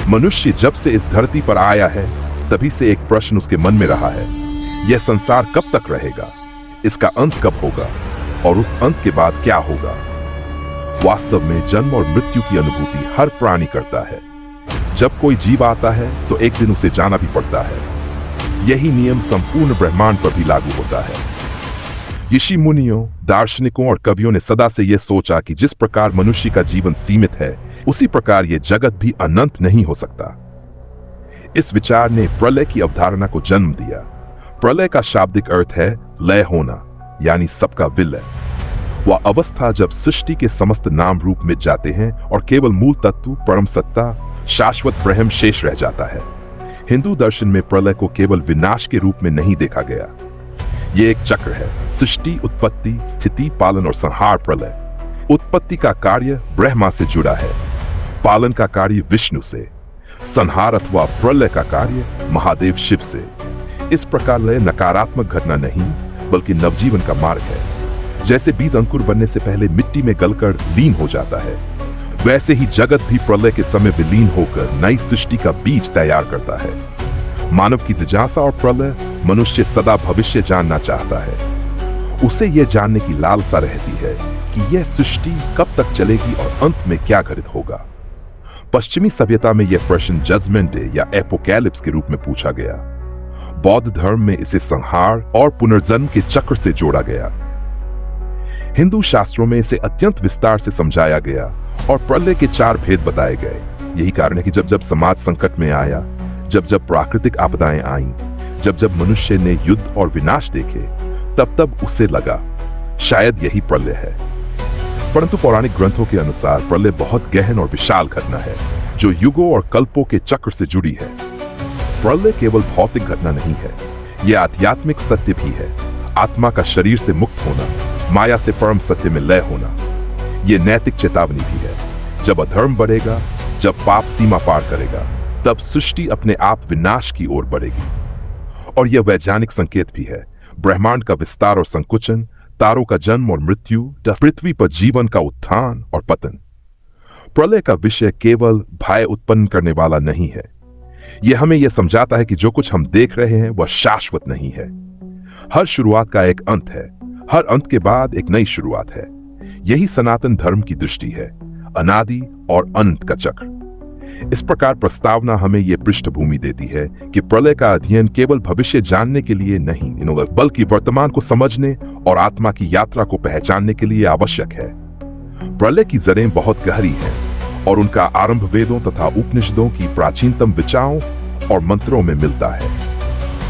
मनुष्य जब से इस धरती पर आया है तभी से एक प्रश्न उसके मन में रहा है, यह संसार कब तक रहेगा, इसका अंत कब होगा और उस अंत के बाद क्या होगा। वास्तव में जन्म और मृत्यु की अनुभूति हर प्राणी करता है। जब कोई जीव आता है तो एक दिन उसे जाना भी पड़ता है। यही नियम संपूर्ण ब्रह्मांड पर भी लागू होता है। ऋषि मुनियों, दार्शनिकों और कवियों ने सदा से यह सोचा कि जिस प्रकार मनुष्य का जीवन सीमित है उसी प्रकार यह जगत भी अनंत नहीं हो सकता। इस विचार ने प्रलय की अवधारणा को जन्म दिया। प्रलय का शाब्दिक अर्थ है लय होना, यानी सबका विलय। वह अवस्था जब सृष्टि के समस्त नाम रूप मिट जाते हैं और केवल मूल तत्व, परम सत्ता, शाश्वत ब्रह्म शेष रह जाता है। हिंदू दर्शन में प्रलय को केवल विनाश के रूप में नहीं देखा गया। यह एक चक्र है, सृष्टि, उत्पत्ति, स्थिति, पालन और संहार। प्रलय उत्पत्ति का कार्य ब्रह्मा से जुड़ा है, पालन का कार्य विष्णु से, संहार अथवा प्रलय का कार्य महादेव शिव से। इस प्रकार लय नकारात्मक घटना नहीं बल्कि नवजीवन का मार्ग है। जैसे बीज अंकुर बनने से पहले मिट्टी में गलकर लीन हो जाता है, वैसे ही जगत भी प्रलय के समय विलीन होकर नई सृष्टि का बीज तैयार करता है। मानव की जिज्ञासा और प्रलय, मनुष्य सदा भविष्य जानना चाहता है। उसे यह जानने की लालसा रहती है कि यह सृष्टि कब तक चलेगी और अंत में क्या घटित होगा। पश्चिमी सभ्यता में यह प्रश्न जजमेंट डे या एपोकैलिप्स के रूप में पूछा गया। बौद्ध धर्म में इसे संहार और पुनर्जन्म के चक्र से जोड़ा गया। हिंदू शास्त्रों में इसे अत्यंत विस्तार से समझाया गया और प्रलय के 4 भेद बताए गए। यही कारण है कि जब जब समाज संकट में आया, जब जब प्राकृतिक आपदाएं आईं, जब जब मनुष्य ने युद्ध और विनाश देखे, तब तब उसे लगा शायद यही प्रलय है। परंतु पौराणिक ग्रंथों के अनुसार प्रलय बहुत गहन और विशाल घटना है जो युगों और कल्पों के चक्र से जुड़ी है। प्रलय केवल भौतिक घटना नहीं है, यह आध्यात्मिक सत्य भी है। आत्मा का शरीर से मुक्त होना, माया से परम सत्य में लय होना, यह नैतिक चेतावनी भी है। जब अधर्म बढ़ेगा, जब पाप सीमा पार करेगा, तब सृष्टि अपने आप विनाश की ओर बढ़ेगी। और यह वैज्ञानिक संकेत भी है। ब्रह्मांड का विस्तार और संकुचन, तारों का जन्म और मृत्यु, पृथ्वी पर जीवन का उत्थान और पतन। प्रलय का विषय केवल भय उत्पन्न करने वाला नहीं है। यह हमें यह समझाता है कि जो कुछ हम देख रहे हैं वह शाश्वत नहीं है। हर शुरुआत का एक अंत है, हर अंत के बाद एक नई शुरुआत है। यही सनातन धर्म की दृष्टि है, अनादि और अनंत का चक्र। इस प्रकार प्रस्तावना हमें यह पृष्ठभूमि देती है कि प्रलय का अध्ययन केवल भविष्य जानने के लिए नहीं, बल्कि वर्तमान को समझने और आत्मा की यात्रा को पहचानने के लिए आवश्यक है। प्रलय की जड़ें बहुत गहरी हैं और उनका आरंभ वेदों तथा उपनिषदों की प्राचीनतम विचारों और मंत्रों में मिलता है।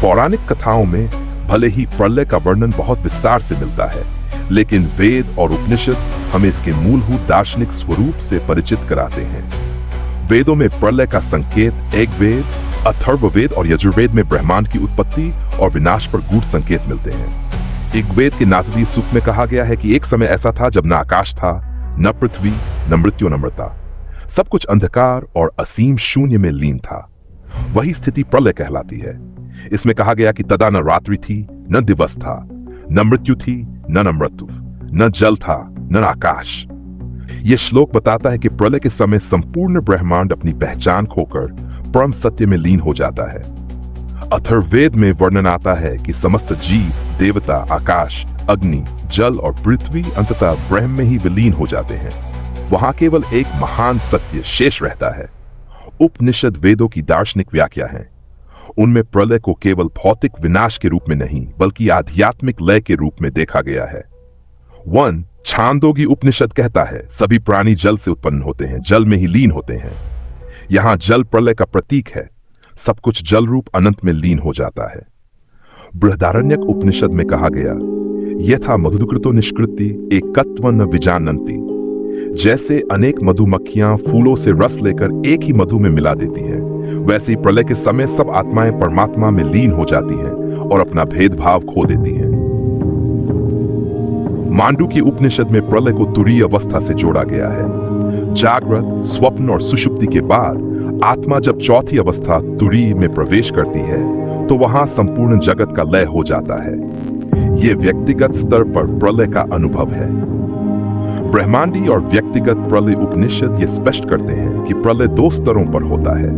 पौराणिक कथाओं में भले ही प्रलय का वर्णन बहुत विस्तार से मिलता है, लेकिन वेद और उपनिषद हमें इसके मूलभूत दार्शनिक स्वरूप से परिचित कराते हैं। वेदों में प्रलय का संकेत ऋग्वेद, अथर्ववेद और यजुर्वेद में ब्रह्मांड की उत्पत्ति और विनाश पर गूढ़ संकेत मिलते हैं। ऋग्वेद के नासदी सूक्त में कहा गया है कि एक समय ऐसा था जब न आकाश था, न पृथ्वी, न मृत्यु, न मृता। सब कुछ अंधकार और असीम शून्य में लीन था। वही स्थिति प्रलय कहलाती है। इसमें कहा गया कि तदा न रात्रि थी, न दिवस था, न मृत्यु थी, न मृत्यु, न जल था, न आकाश। यह श्लोक बताता है कि प्रलय के समय संपूर्ण ब्रह्मांड अपनी पहचान खोकर परम सत्य में लीन हो जाता है। अथर्ववेद में वर्णन आता है कि समस्त जीव, देवता, आकाश, अग्नि, जल और पृथ्वी अंततः ब्रह्म में ही विलीन हो जाते हैं। वहां केवल एक महान सत्य शेष रहता है। उपनिषद वेदों की दार्शनिक व्याख्या है। उनमें प्रलय को केवल भौतिक विनाश के रूप में नहीं बल्कि आध्यात्मिक लय के रूप में देखा गया है। छांदोगी उपनिषद कहता है सभी प्राणी जल से उत्पन्न होते हैं, जल में ही लीन होते हैं। यहां जल प्रलय का प्रतीक है। सब कुछ जल रूप अनंत में लीन हो जाता है। बृहदारण्यक उपनिषद में कहा गया, यथा मधुकृतो निष्कृति एकत्व न विजानन्ति। जैसे अनेक मधुमक्खियां फूलों से रस लेकर एक ही मधु में मिला देती हैं, वैसे ही प्रलय के समय सब आत्माएं परमात्मा में लीन हो जाती हैं और अपना भेदभाव खो देती हैं। मांडुक्य उपनिषद में प्रलय को तुरीय अवस्था से जोड़ा गया है। जागृत, स्वप्न और सुषुप्ति के बाद आत्मा जब चौथी अवस्था तुरीय में प्रवेश करती है तो वहां संपूर्ण जगत का लय हो जाता है। यह व्यक्तिगत स्तर पर प्रलय का अनुभव है। ब्रह्मांडी और व्यक्तिगत प्रलय उपनिषद ये स्पष्ट करते हैं कि प्रलय दो स्तरों पर होता है।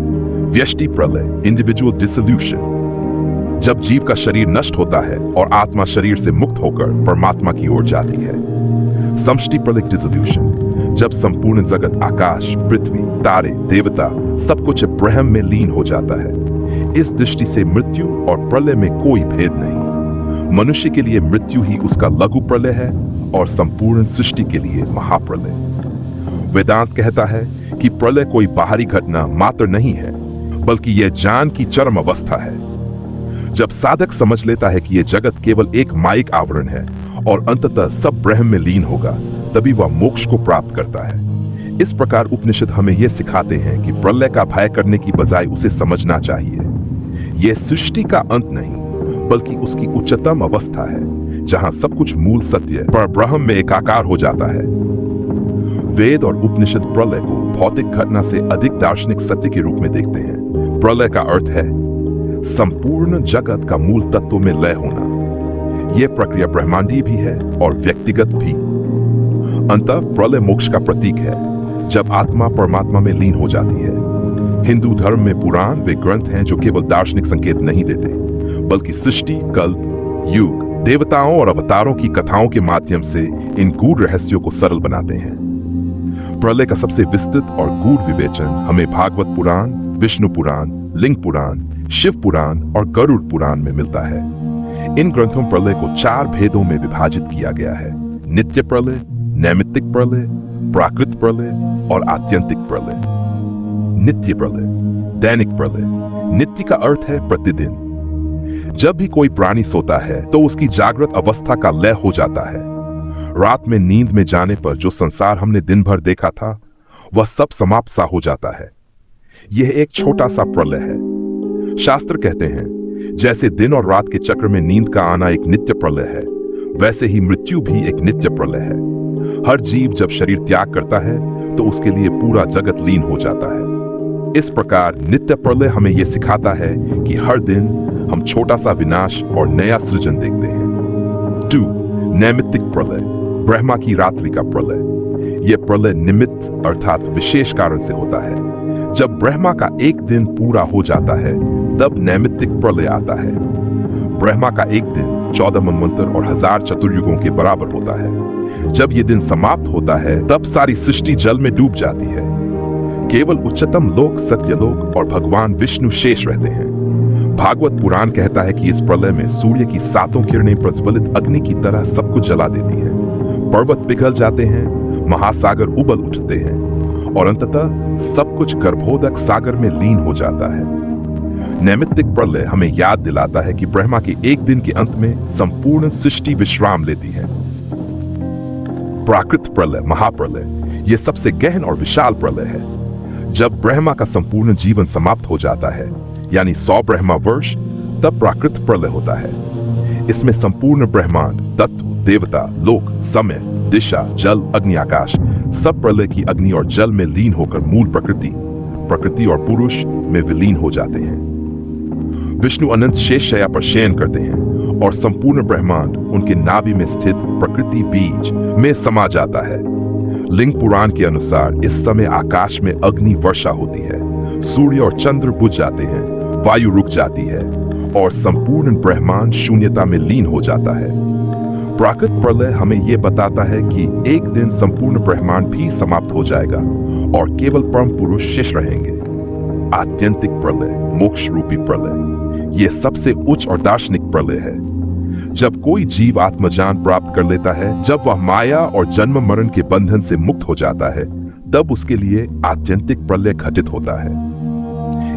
व्यष्टि प्रलय, इंडिविजुअल डिसोल्यूशन, जब जीव का शरीर नष्ट होता है और आत्मा शरीर से मुक्त होकर परमात्मा की ओर जाती है। समष्टि प्रलय डिसोल्यूशन, जब संपूर्ण जगत, आकाश, पृथ्वी, तारे, देवता सब कुछ ब्रह्म में लीन हो जाता है। इस दृष्टि से मृत्यु और प्रलय में कोई भेद नहीं। मनुष्य के लिए मृत्यु ही उसका लघु प्रलय है और संपूर्ण सृष्टि के लिए महाप्रलय। वेदांत कहता है कि प्रलय कोई बाहरी घटना मात्र नहीं है, बल्कि यह ज्ञान की चरम अवस्था है। जब साधक समझ लेता है कि यह जगत केवल एक माइक आवरण है और अंततः सब ब्रह्म में लीन होगा, तभी वह मोक्ष को प्राप्त करता है। इस प्रकार उपनिषद हमें यह सिखाते हैं कि प्रलय का भय करने की बजाय उसे समझना चाहिए। यह सृष्टि का अंत नहीं, बल्कि उसकी उच्चतम अवस्था है, जहां सब कुछ मूल सत्य पर ब्रह्म में एकाकार हो जाता है। वेद और उपनिषद प्रलय को भौतिक घटना से अधिक दार्शनिक सत्य के रूप में देखते हैं। प्रलय का अर्थ है संपूर्ण जगत का मूल तत्व में लय होना। यह प्रक्रिया ब्रह्मांडीय भी है और व्यक्तिगत भी। अंततः प्रलय मोक्ष का प्रतीक है, जब आत्मा परमात्मा में लीन हो जाती है। हिंदू धर्म में पुराण वे ग्रंथ हैं जो केवल दार्शनिक संकेत नहीं देते, बल्कि सृष्टि, कल्प, युग, देवताओं और अवतारों की कथाओं के माध्यम से इन गूढ़ रहस्यों को सरल बनाते हैं। प्रलय का सबसे विस्तृत और गूढ़ विवेचन हमें भागवत पुराण, विष्णु पुराण, लिंग पुराण, शिव पुराण और गरुड़ पुराण में मिलता है। इन ग्रंथों प्रलय को 4 भेदों में विभाजित किया गया है: नित्य प्रलय, नैमित्तिक प्रलय, प्राकृत प्रलय और आत्यंतिक प्रलय। नित्य प्रलय, दैनिक प्रलय। नित्य का अर्थ है प्रतिदिन। जब भी कोई प्राणी सोता है तो उसकी जागृत अवस्था का लय हो जाता है। रात में नींद में जाने पर जो संसार हमने दिन भर देखा था, वह सब समाप्त सा हो जाता है। यह एक छोटा सा प्रलय है। शास्त्र कहते हैं, जैसे दिन और रात के चक्र में नींद का आना एक नित्य प्रलय है, वैसे ही मृत्यु भी एक नित्य प्रलय है। हर जीव जब शरीर त्याग करता है तो उसके लिए पूरा जगत लीन हो जाता है। इस प्रकार नित्य प्रलय हमें यह सिखाता है कि हर दिन हम छोटा सा विनाश और नया सृजन देखते हैं। 2. नैमित्तिक प्रलय, ब्रह्मा की रात्रि का प्रलय। यह प्रलय निमित्त अर्थात विशेष कारण से होता है। जब ब्रह्मा का एक दिन पूरा हो जाता है, तब नैमित्तिक प्रलय आता है। ब्रह्मा का एक दिन 14 मनवंतर और 1000 चतुर्युगों के बराबर होता है। जब यह दिन समाप्त होता है, तब सारी सृष्टि जल में डूब जाती है। केवल उच्चतम लोक, सत्यलोक और भगवान विष्णु शेष रहते हैं। भागवत पुराण कहता है कि इस प्रलय में सूर्य की 7 किरणें प्रज्वलित अग्नि की तरह सब कुछ जला देती हैं। पर्वत पिघल जाते हैं, महासागर उबल उठते हैं और अंततः सब कुछ गर्भोदक सागर में लीन हो जाता है। नैमित्तिक प्रलय हमें याद दिलाता है कि ब्रह्मा के एक दिन के अंत में संपूर्ण सृष्टि विश्राम लेती है। प्राकृत प्रलय, महाप्रलय, यह सबसे गहन और विशाल प्रलय है। जब ब्रह्मा का संपूर्ण जीवन समाप्त हो जाता है, यानी 100 ब्रह्मा वर्ष, तब प्राकृत प्रलय होता है। इसमें संपूर्ण ब्रह्मांड, तत्व, देवता, लोक, समय, दिशा, जल, अग्नि, आकाश सब प्रलय की अग्नि और जल में लीन होकर मूल प्रकृति और पुरुष में विलीन हो जाते हैं। विष्णु अनंत शेष शैया पर शयन करते हैं और संपूर्ण ब्रह्मांड उनके नाभि में स्थित प्रकृति बीज में समा जाता है। लिंग पुराण के अनुसार इस समय आकाश में अग्नि वर्षा होती है, सूर्य और चंद्र बुझ जाते हैं, वायु रुक जाती है और संपूर्ण ब्रह्मांड शून्यता में लीन हो जाता है। प्राकृत प्रलय हमें यह बताता है कि एक दिन संपूर्ण ब्रह्मांड भी समाप्त हो जाएगा और केवल परम पुरुष शेष रहेंगे। आत्यंतिक प्रलय, मोक्ष रूपी प्रलय, यह सबसे उच्च और दार्शनिक प्रलय है। जब कोई जीव आत्मज्ञान प्राप्त कर लेता है, जब वह माया और जन्म मरण के बंधन से मुक्त हो जाता है, तब उसके लिए आत्यंतिक प्रलय घटित होता है।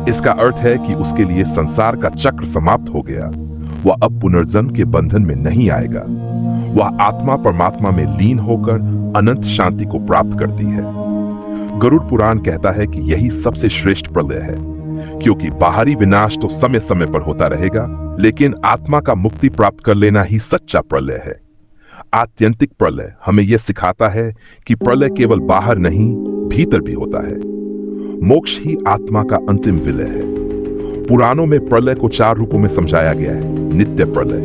इसका अर्थ है कि उसके लिए संसार का चक्र समाप्त हो गया। वह अब पुनर्जन्म के बंधन में नहीं आएगा। वह आत्मा परमात्मा में लीन होकर अनंत शांति को प्राप्त करती है। गरुड़ पुराण कहता है कि यही सबसे श्रेष्ठ प्रलय है, क्योंकि बाहरी विनाश तो समय समय पर होता रहेगा, लेकिन आत्मा का मुक्ति प्राप्त कर लेना ही सच्चा प्रलय है। आत्यंतिक प्रलय हमें यह सिखाता है कि प्रलय केवल बाहर नहीं, भीतर भी होता है। मोक्ष ही आत्मा का अंतिम विलय है। पुराणों में प्रलय को 4 रूपों में समझाया गया है। नित्य प्रलय,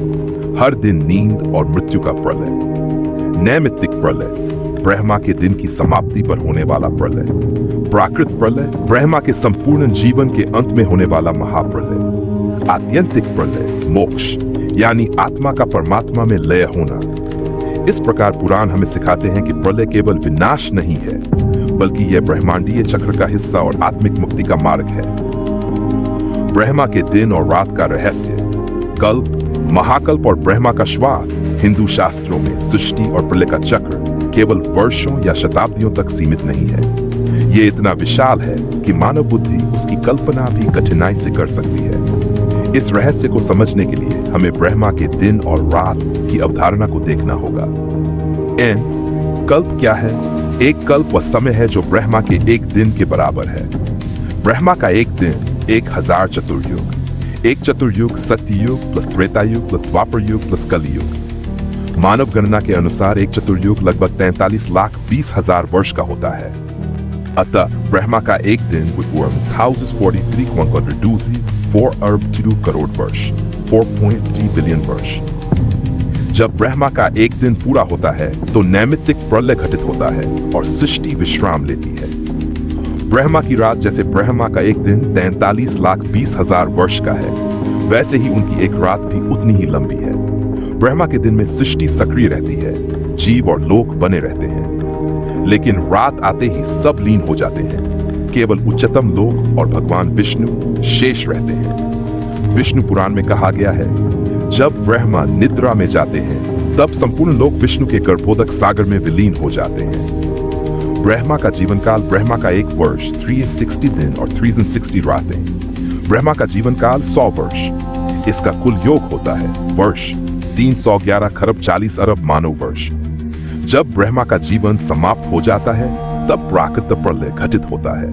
हर दिन नींद और मृत्यु का प्रलय। नैमित्तिक प्रलय, ब्रह्मा के दिन की समाप्ति पर होने वाला प्रलय। प्राकृत प्रलय, ब्रह्मा के संपूर्ण जीवन के अंत में होने वाला महाप्रलय। आत्यंतिक प्रलय, मोक्ष, यानी आत्मा का परमात्मा में लय होना। इस प्रकार पुराण हमें सिखाते हैं कि प्रलय केवल विनाश नहीं है, बल्कि यह ब्रह्मांडीय चक्र का हिस्सा और आत्मिक मुक्ति का मार्ग है। ब्रह्मा के दिन और रात का रहस्य, कल्प, महाकल्प और ब्रह्मा का श्वास। हिंदू शास्त्रों में सृष्टि और प्रलय का चक्र केवल वर्षों या शताब्दियों तक सीमित नहीं है। यह इतना विशाल है कि मानव बुद्धि उसकी कल्पना भी कठिनाई से कर सकती है। इस रहस्य को समझने के लिए हमें ब्रह्मा के दिन और रात की अवधारणा को देखना होगा। कल्प क्या है? एक कल्प वह समय है जो ब्रह्मा के एक दिन के बराबर है। ब्रह्मा का एक दिन 1000 चतुर्युग। एक चतुर्युग सत्ययुग प्लस त्रेतायुग प्लस द्वापर युग प्लस कलयुग। मानव गणना के अनुसार एक चतुर्युग लगभग 43,20,000 वर्ष का होता है। अतः ब्रह्मा का एक दिन would be 1043,4 अरब 2 करोड़ वर्ष, 4.3 बिलियन वर्ष। जब ब्रह्मा का एक दिन पूरा होता है तो नैमित्तिक प्रलय घटित होता है और सृष्टि विश्राम लेती है। ब्रह्मा की रात जैसे ब्रह्मा का एक दिन 43,20,000 वर्ष का है, वैसे ही उनकी एक रात भी उतनी ही लंबी है। ब्रह्मा के दिन में सृष्टि सक्रिय रहती है, जीव और लोक बने रहते हैं, लेकिन रात आते ही सब लीन हो जाते हैं। केवल उच्चतम लोक और भगवान विष्णु शेष रहते हैं। विष्णु पुराण में कहा गया है, जब ब्रह्मा निद्रा में जाते हैं तब संपूर्ण लोक विष्णु के गर्भोदक सागर में विलीन हो जाते हैं। ब्रह्मा का जीवन काल, ब्रह्मा का एक वर्ष 360 दिन और 360 रातें। ब्रह्मा का जीवन काल 100 वर्ष। इसका कुल योग होता है वर्ष 311 खरब 40 अरब मानव वर्ष। जब ब्रह्मा का जीवन समाप्त हो जाता है तब प्राकृत प्रलय घटित होता है।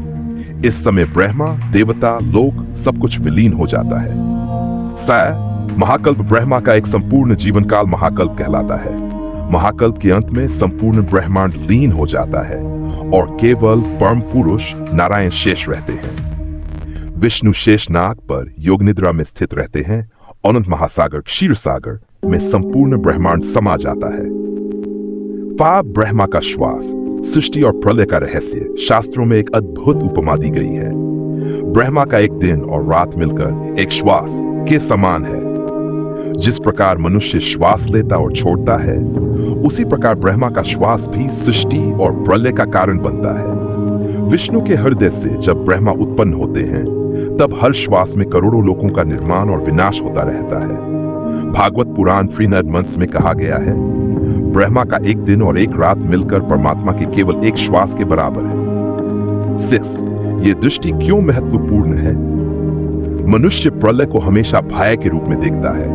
इस समय ब्रह्मा, देवता, लोक सब कुछ विलीन हो जाता है। महाकल्प ब्रह्मा का एक संपूर्ण जीवन काल महाकल्प कहलाता है। महाकल्प के अंत में संपूर्ण ब्रह्मांड लीन हो जाता है और केवल परम पुरुष नारायण शेष रहते हैं। विष्णु शेष नाग पर योग निद्रा में स्थित रहते हैं। अनंत महासागर क्षीर सागर में संपूर्ण ब्रह्मांड समा जाता है। ब्रह्मा का श्वास, सृष्टि और प्रलय का रहस्य शास्त्रों में एक अद्भुत उपमा दी गई है। ब्रह्मा का एक दिन और रात मिलकर एक श्वास के समान है। जिस प्रकार मनुष्य श्वास लेता और छोड़ता है, उसी प्रकार ब्रह्मा का श्वास भी सृष्टि और प्रलय का कारण बनता है। विष्णु के हृदय से जब ब्रह्मा उत्पन्न होते हैं, तब हर श्वास में करोड़ों लोगों का निर्माण और विनाश होता रहता है। भागवत पुराण 3 मंथ्स में कहा गया है, ब्रह्मा का एक दिन और एक रात मिलकर परमात्मा के केवल एक श्वास के बराबर है। 6. ये दृष्टि क्यों महत्वपूर्ण है? मनुष्य प्रलय को हमेशा भय के रूप में देखता है,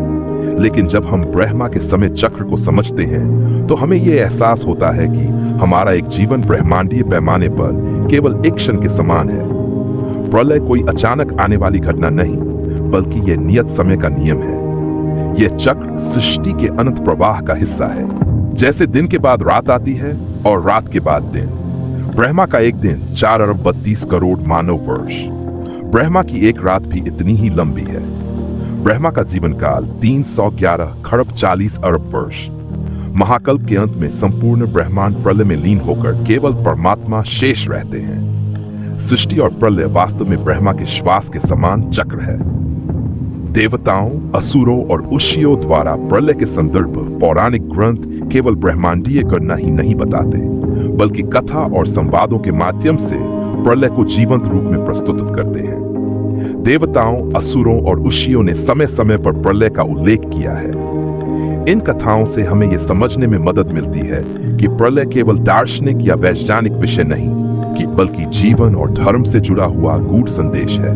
लेकिन जब हम ब्रह्मा के समय चक्र को समझते हैं तो हमें यह एहसास होता है कि हमारा एक जीवन ब्रह्मांडीय पैमाने पर केवल एक क्षण के समान है। प्रलय कोई अचानक आने वाली घटना नहीं, बल्कि यह नियत समय का नियम है। यह चक्र सृष्टि के अनंत प्रवाह का हिस्सा है। जैसे दिन के बाद रात आती है और रात के बाद दिन। ब्रह्मा का एक दिन 4 अरब 32 करोड़ मानव वर्ष। ब्रह्मा की एक रात भी इतनी ही लंबी है। ब्रह्मा का जीवन काल 311 खरब 40 अरब वर्ष। महाकल्प के अंत में संपूर्ण ब्रह्मांड प्रलय में लीन होकर केवल परमात्मा शेष रहते हैं। सृष्टि और प्रलय वास्तव में ब्रह्मा के श्वास के समान चक्र है। देवताओं, असुरों और ऋषियों द्वारा प्रलय के संदर्भ पौराणिक ग्रंथ केवल ब्रह्मांडीय घटना ही नहीं बताते, बल्कि कथा और संवादों के माध्यम से प्रलय को जीवंत रूप में प्रस्तुत करते हैं। देवताओं, असुरों और ऋषियों ने समय समय पर प्रलय का उल्लेख किया है। इन कथाओं से हमें यह समझने में मदद मिलती है कि प्रलय केवल दार्शनिक या वैज्ञानिक विषय नहीं, बल्कि जीवन और धर्म से जुड़ा हुआ गूढ़ संदेश है।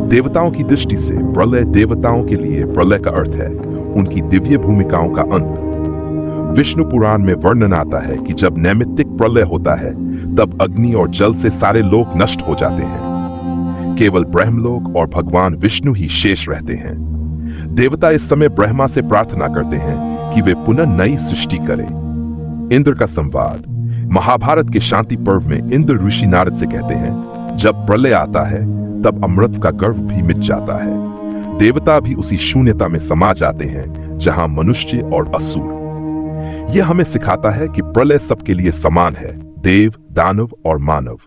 देवताओं की दृष्टि से प्रलय देवताओं के लिए प्रलय का अर्थ है उनकी दिव्य भूमिकाओं का अंत। विष्णु पुराण में वर्णन आता है कि जब नैमित्तिक प्रलय होता है तब अग्नि और जल से सारे लोक नष्ट हो जाते हैं। केवल ब्रह्मलोक और भगवान विष्णु ही शेष रहते हैं। देवता इस समय ब्रह्मा से प्रार्थना करते हैं कि वे पुनः नई सृष्टि करें। इंद्र का संवाद महाभारत के शांति पर्व में इंद्र ऋषि नारद से कहते हैं, जब प्रलय आता है तब अमृत का गर्व भी मिट जाता है। देवता भी उसी शून्यता में समा जाते हैं जहां मनुष्य और असुर। यह हमें सिखाता है कि प्रलय सबके लिए समान है, देव, दानव और मानव।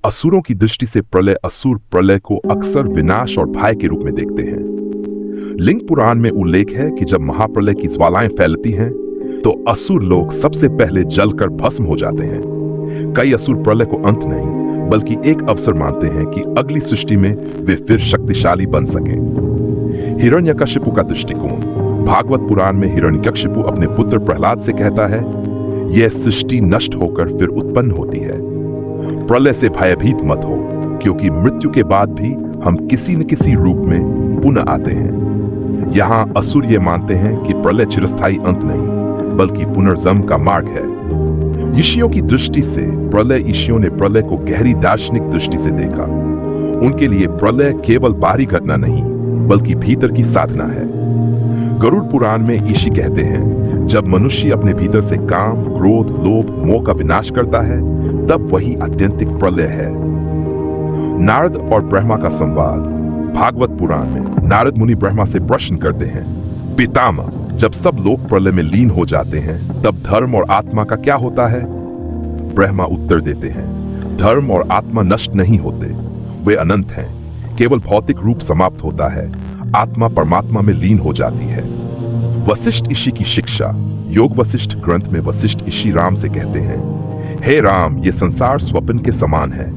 असुरों की दृष्टि से प्रलय असुर प्रलय को अक्सर विनाश और भय के रूप में देखते हैं। लिंग पुराण में उल्लेख है कि जब महाप्रलय की ज्वालाएं फैलती हैं तो असुर लोग सबसे पहले जलकर भस्म हो जाते हैं। कई असुर प्रलय को अंत नहीं बल्कि एक अवसर मानते हैं कि अगली सृष्टि में वे फिर शक्तिशाली बन सकें। हिरण्यकशिपु का दृष्टिकोण। भागवत पुराण में हिरण्यकशिपु अपने पुत्र प्रहलाद से कहता है, यह सृष्टि नष्ट होकर फिर उत्पन्न होती है। प्रलय से भयभीत मत हो, क्योंकि मृत्यु के बाद भी हम किसी न किसी रूप में पुनः आते हैं। यहां असुर ये मानते हैं कि प्रलय चिरस्थायी अंत नहीं बल्कि पुनर्जन्म का मार्ग है। ऋषियों की दृष्टि से प्रलय, ऋषियों ने प्रलय को गहरी दार्शनिक दृष्टि से देखा। उनके लिए प्रलय केवल बाहरी घटना नहीं बल्कि भीतर की साधना है। गरुड़ पुराण में ऋषि कहते हैं, जब मनुष्य अपने भीतर से काम, क्रोध, लोभ, मोह का विनाश करता है तब वही आत्यंतिक प्रलय है। नारद और ब्रह्मा का संवाद। भागवत पुराण में नारद मुनि ब्रह्मा से प्रश्न करते हैं, पितामह, जब सब लोग प्रलय में लीन हो जाते हैं तब धर्म और आत्मा का क्या होता है? ब्रह्मा उत्तर देते हैं, धर्म और आत्मा नष्ट नहीं होते, वे अनंत हैं। केवल भौतिक रूप समाप्त होता है, आत्मा परमात्मा में लीन हो जाती है। वशिष्ठ ऋषि की शिक्षा। योग वशिष्ठ ग्रंथ में वशिष्ठ ऋषि राम से कहते हैं, हे राम, ये संसार स्वप्न के समान है।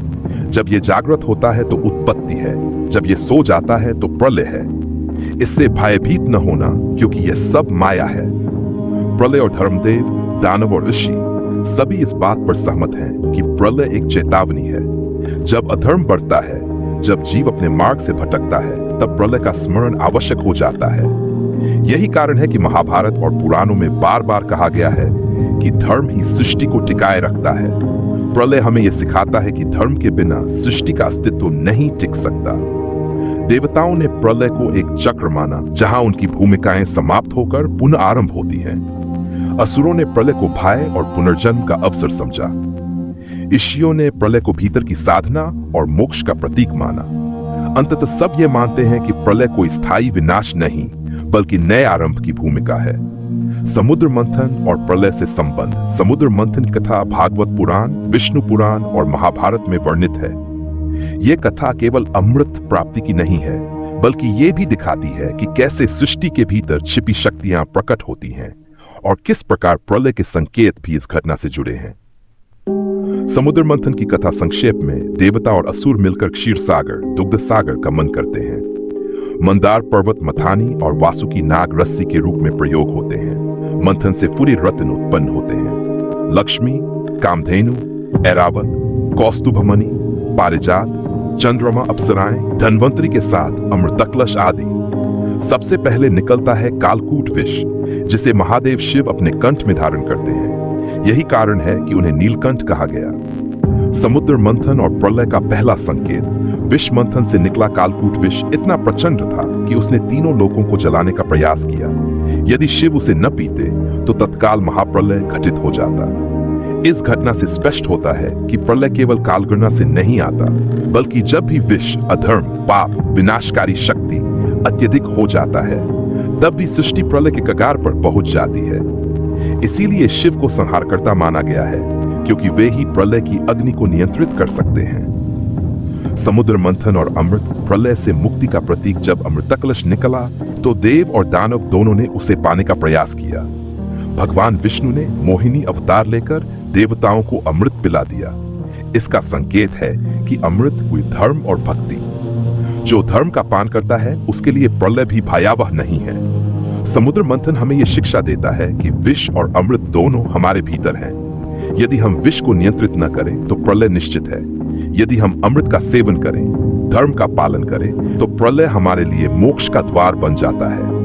जब ये जागृत होता है तो उत्पत्ति है, जब ये सो जाता है तो प्रलय है। इससे भयभीत न होना, क्योंकि यह सब माया है। प्रलय और धर्मदेव, दानव और ऋषि सभी इस बात पर सहमत हैं कि प्रलय एक चेतावनी है। जब अधर्म बढ़ता है, जब जीव अपने मार्ग से भटकता है, तब प्रलय का स्मरण आवश्यक हो जाता है। यही कारण है कि महाभारत और पुराणों में बार बार कहा गया है कि धर्म ही सृष्टि को टिकाए रखता है। प्रलय हमें यह सिखाता है कि धर्म के बिना सृष्टि का अस्तित्व नहीं टिक सकता। देवताओं ने प्रलय को एक चक्र माना, जहां उनकी भूमिकाएं समाप्त होकर पुनः आरंभ होती हैं। असुरों ने प्रलय को भय और पुनर्जन्म का अवसर समझा। ऋषियों ने प्रलय को भीतर की साधना और मोक्ष का प्रतीक माना। अंततः सब ये मानते हैं कि प्रलय कोई स्थायी विनाश नहीं बल्कि नए आरंभ की भूमिका है। समुद्र मंथन और प्रलय से संबंध। समुद्र मंथन की कथा भागवत पुराण, विष्णु पुराण और महाभारत में वर्णित है। यह कथा केवल अमृत प्राप्ति की नहीं है बल्कि ये भी दिखाती है कि कैसे सृष्टि के भीतर छिपी शक्तियां प्रकट होती हैं और किस प्रकार प्रलय के संकेत भी इस घटना से जुड़े हैं। समुद्र मंथन की कथा संक्षेप में देवता और असुर मिलकर क्षीर सागर, दुग्ध सागर का मन करते हैं। मंदार पर्वत मथानी और वासुकी नाग रस्सी के रूप में प्रयोग होते हैं। मंथन से पूरी रत्न उत्पन्न होते हैं। लक्ष्मी, कामधेनु, ऐरावत, कौस्तुभमणि, पारिजात, चंद्रमा, अप्सराएं, धन्वंतरी के साथ अमृतकलश आदि। सबसे पहले निकलता है कालकूट विष, जिसे महादेव शिव अपने कंठ में धारण करते हैं। यही कारण है कि उन्हें नीलकंठ कहा गया। समुद्र मंथन और प्रलय का पहला संकेत। विष मंथन से निकला कालकूट विष इतना प्रचंड था कि उसने तीनों लोकों को जलाने का प्रयास किया। यदि शिव उसे न पीते तो तत्काल महाप्रलय घटित हो जाता। इस घटना से स्पष्ट होता है कि प्रलय केवल कालगणना से नहीं आता, बल्कि जब भी विष, अधर्म, पाप, विनाशकारी शक्ति अत्यधिक हो जाता है, तब भी सृष्टि प्रलय के कगार पर पहुंच जाती है। इसीलिए शिव को संहारकर्ता माना गया है, क्योंकि वे ही प्रलय की अग्नि को नियंत्रित कर सकते हैं। समुद्र मंथन और अमृत प्रलय से मुक्ति का प्रतीक। जब अमृतकलश निकला तो देव और दानव दोनों ने उसे पाने का प्रयास किया। भगवान विष्णु ने मोहिनी अवतार लेकर देवताओं को अमृत पिला दिया। इसका संकेत है कि अमृत हुई धर्म और भक्ति। जो धर्म का पान करता है उसके लिए प्रलय भी भयावह नहीं है। समुद्र मंथन हमें यह शिक्षा देता है कि विष और अमृत दोनों हमारे भीतर हैं। यदि हम विष को नियंत्रित न करें तो प्रलय निश्चित है। यदि हम अमृत का सेवन करें, धर्म का पालन करें, तो प्रलय हमारे लिए मोक्ष का द्वार बन जाता है।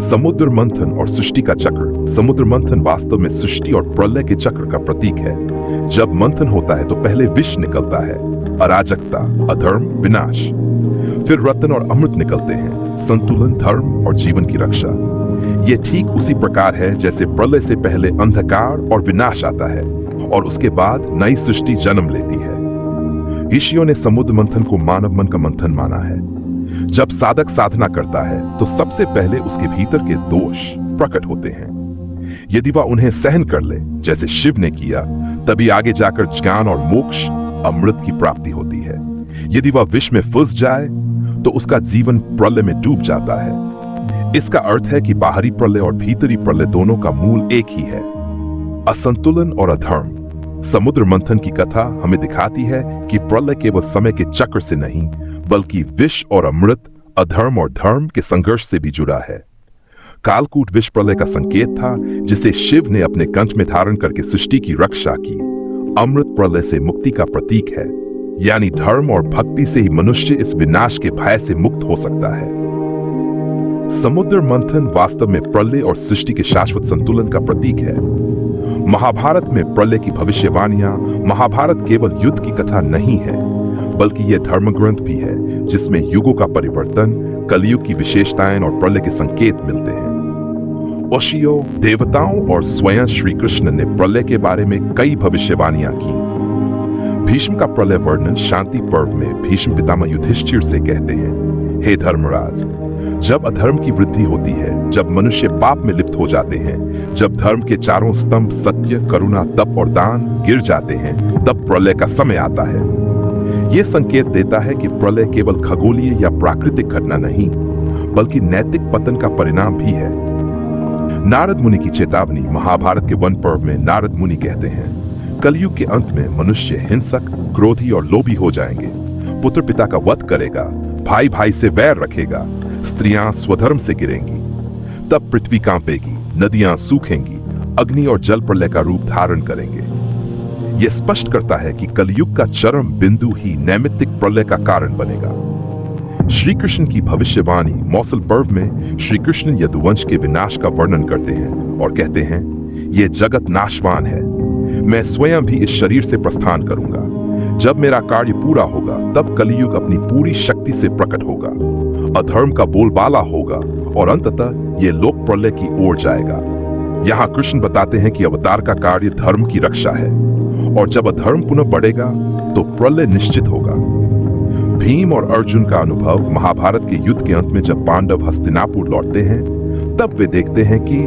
समुद्र मंथन और सृष्टि का चक्र। समुद्र मंथन वास्तव में सृष्टि और प्रलय के चक्र का प्रतीक है। जब मंथन होता है तो पहले विष निकलता है, अराजकता, अधर्म, विनाश। फिर रत्न और अमृत निकलते हैं, संतुलन, धर्म और जीवन की रक्षा। ये ठीक उसी प्रकार है जैसे प्रलय से पहले अंधकार और विनाश आता है और उसके बाद नई सृष्टि जन्म लेती है। ऋषियों ने समुद्र मंथन को मानव मन का मंथन माना है। जब साधक साधना करता है तो सबसे पहले उसके भीतर के दोष प्रकट होते हैं। यदि वह उन्हें सहन कर ले जैसे शिव ने किया, तभी आगे जाकर ज्ञान और मोक्ष, अमृत की प्राप्ति होती है। यदि वह विष में फंस जाए तो उसका जीवन प्रलय में डूब जाता है। इसका अर्थ है कि बाहरी प्रलय और भीतरी प्रलय दोनों का मूल एक ही है, असंतुलन और अधर्म। समुद्र मंथन की कथा हमें दिखाती है कि प्रलय केवल समय के चक्र से नहीं, बल्कि विष और अमृत, अधर्म और धर्म के संघर्ष से भी जुड़ा है। कालकूट विष प्रलय का संकेत था, जिसे शिव ने अपने कंठ में धारण करके सृष्टि की रक्षा की। अमृत प्रलय से मुक्ति का प्रतीक है, यानी धर्म और भक्ति से ही मनुष्य इस विनाश के भय से मुक्त हो सकता है। समुद्र मंथन वास्तव में प्रलय और सृष्टि के शाश्वत संतुलन का प्रतीक है। महाभारत में प्रलय की भविष्यवाणियां, महाभारत केवल युद्ध की कथा नहीं है, बल्कि यह धर्म ग्रंथ भी है, जिसमें युगों का परिवर्तन, कलयुग की विशेषताएं और प्रलय के संकेत मिलते हैं। ओशियो, देवताओं और स्वयं श्री कृष्ण ने प्रलय के बारे में कई भविष्यवाणियां की। भीष्म का प्रलय वर्णन शांति पर्व में भीष्म पितामह युधिष्ठिर से कहते हैं, हे धर्मराज, जब अधर्म की वृद्धि होती है, जब मनुष्य पाप में लिप्त हो जाते हैं, जब धर्म के चारों स्तंभ सत्य, करुणा, तप और दान गिर जाते हैं, तब प्रलय का समय आता है। यह संकेत देता है कि प्रलय केवल खगोलीय या प्राकृतिक घटना नहीं, बल्कि नैतिक पतन का परिणाम भी है। नारद मुनि की चेतावनी महाभारत के वन पर्व में नारद मुनि कहते हैं, कलयुग के अंत में मनुष्य हिंसक, क्रोधी और लोभी हो जाएंगे। पुत्र पिता का वध करेगा, भाई भाई से वैर रखेगा, स्त्रियां स्वधर्म से गिरेंगी। तब पृथ्वी कांपेगी, नदियां सूखेंगी, अग्नि और जल प्रलय का रूप धारण करेंगे। यह स्पष्ट करता है कि कलयुग का चरम बिंदु ही नैमित्तिक प्रलय का कारण बनेगा। श्री कृष्ण की भविष्यवाणी मौसल पर्व में श्री कृष्ण यदुवंश के विनाश का वर्णन करते हैं और कहते हैं, यह जगत नाशवान है, मैं स्वयं भी इस शरीर से प्रस्थान करूंगा। जब मेरा कार्य पूरा होगा, तब कलयुग अपनी पूरी शक्ति से प्रकट होगा, अधर्म का बोलबाला होगा और अंततः यह लोक प्रलय की ओर जाएगा। यहाँ कृष्ण बताते हैं कि अवतार का कार्य धर्म की रक्षा है, और जब अधर्म पुनः बढ़ेगा तो प्रलय निश्चित होगा। भीम और अर्जुन का अनुभव महाभारत के युद्ध के अंत में जब पांडव हस्तिनापुर लौटते हैं, तब वे देखते हैं कि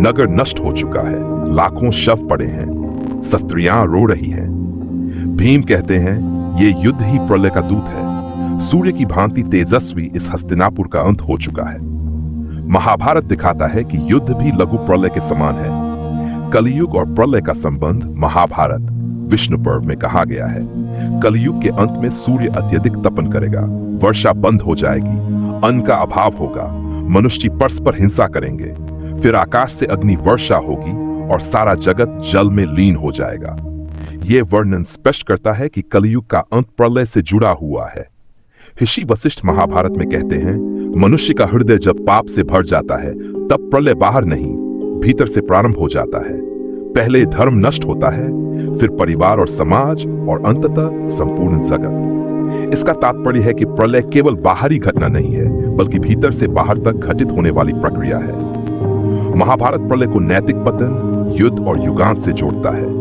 नगर नष्ट हो चुका है, लाखों शव पड़े हैं, शस्त्रियां रो रही हैं। भीम कहते हैं, ये युद्ध ही प्रलय का दूत है, सूर्य की भांति तेजस्वी इस हस्तिनापुर का अंत हो चुका है। महाभारत दिखाता है कि युद्ध भी लघु प्रलय के समान है। कलयुग और प्रलय का संबंध महाभारत विष्णु पर्व में कहा गया है। कलयुग के अंत में सूर्य अत्यधिक तपन करेगा, वर्षा बंद हो जाएगी, अन्न का अभाव होगा, मनुष्य परस्पर हिंसा करेंगे, फिर आकाश से अग्नि वर्षा होगी और सारा जगत जल में लीन हो जाएगा। यह वर्णन स्पष्ट करता है कि कलयुग का अंत प्रलय से जुड़ा हुआ है। ऋषि वशिष्ठ महाभारत में कहते हैं, मनुष्य का हृदय जब पाप से भर जाता है, तब प्रलय बाहर नहीं, भीतर से प्रारंभ हो जाता है। पहले धर्म नष्ट होता है, फिर परिवार और समाज और अंततः संपूर्ण जगत। इसका तात्पर्य है कि प्रलय केवल बाहरी घटना नहीं है, बल्कि भीतर से बाहर तक घटित होने वाली प्रक्रिया है। महाभारत प्रलय को नैतिक पतन, युद्ध और युगांत से जोड़ता है।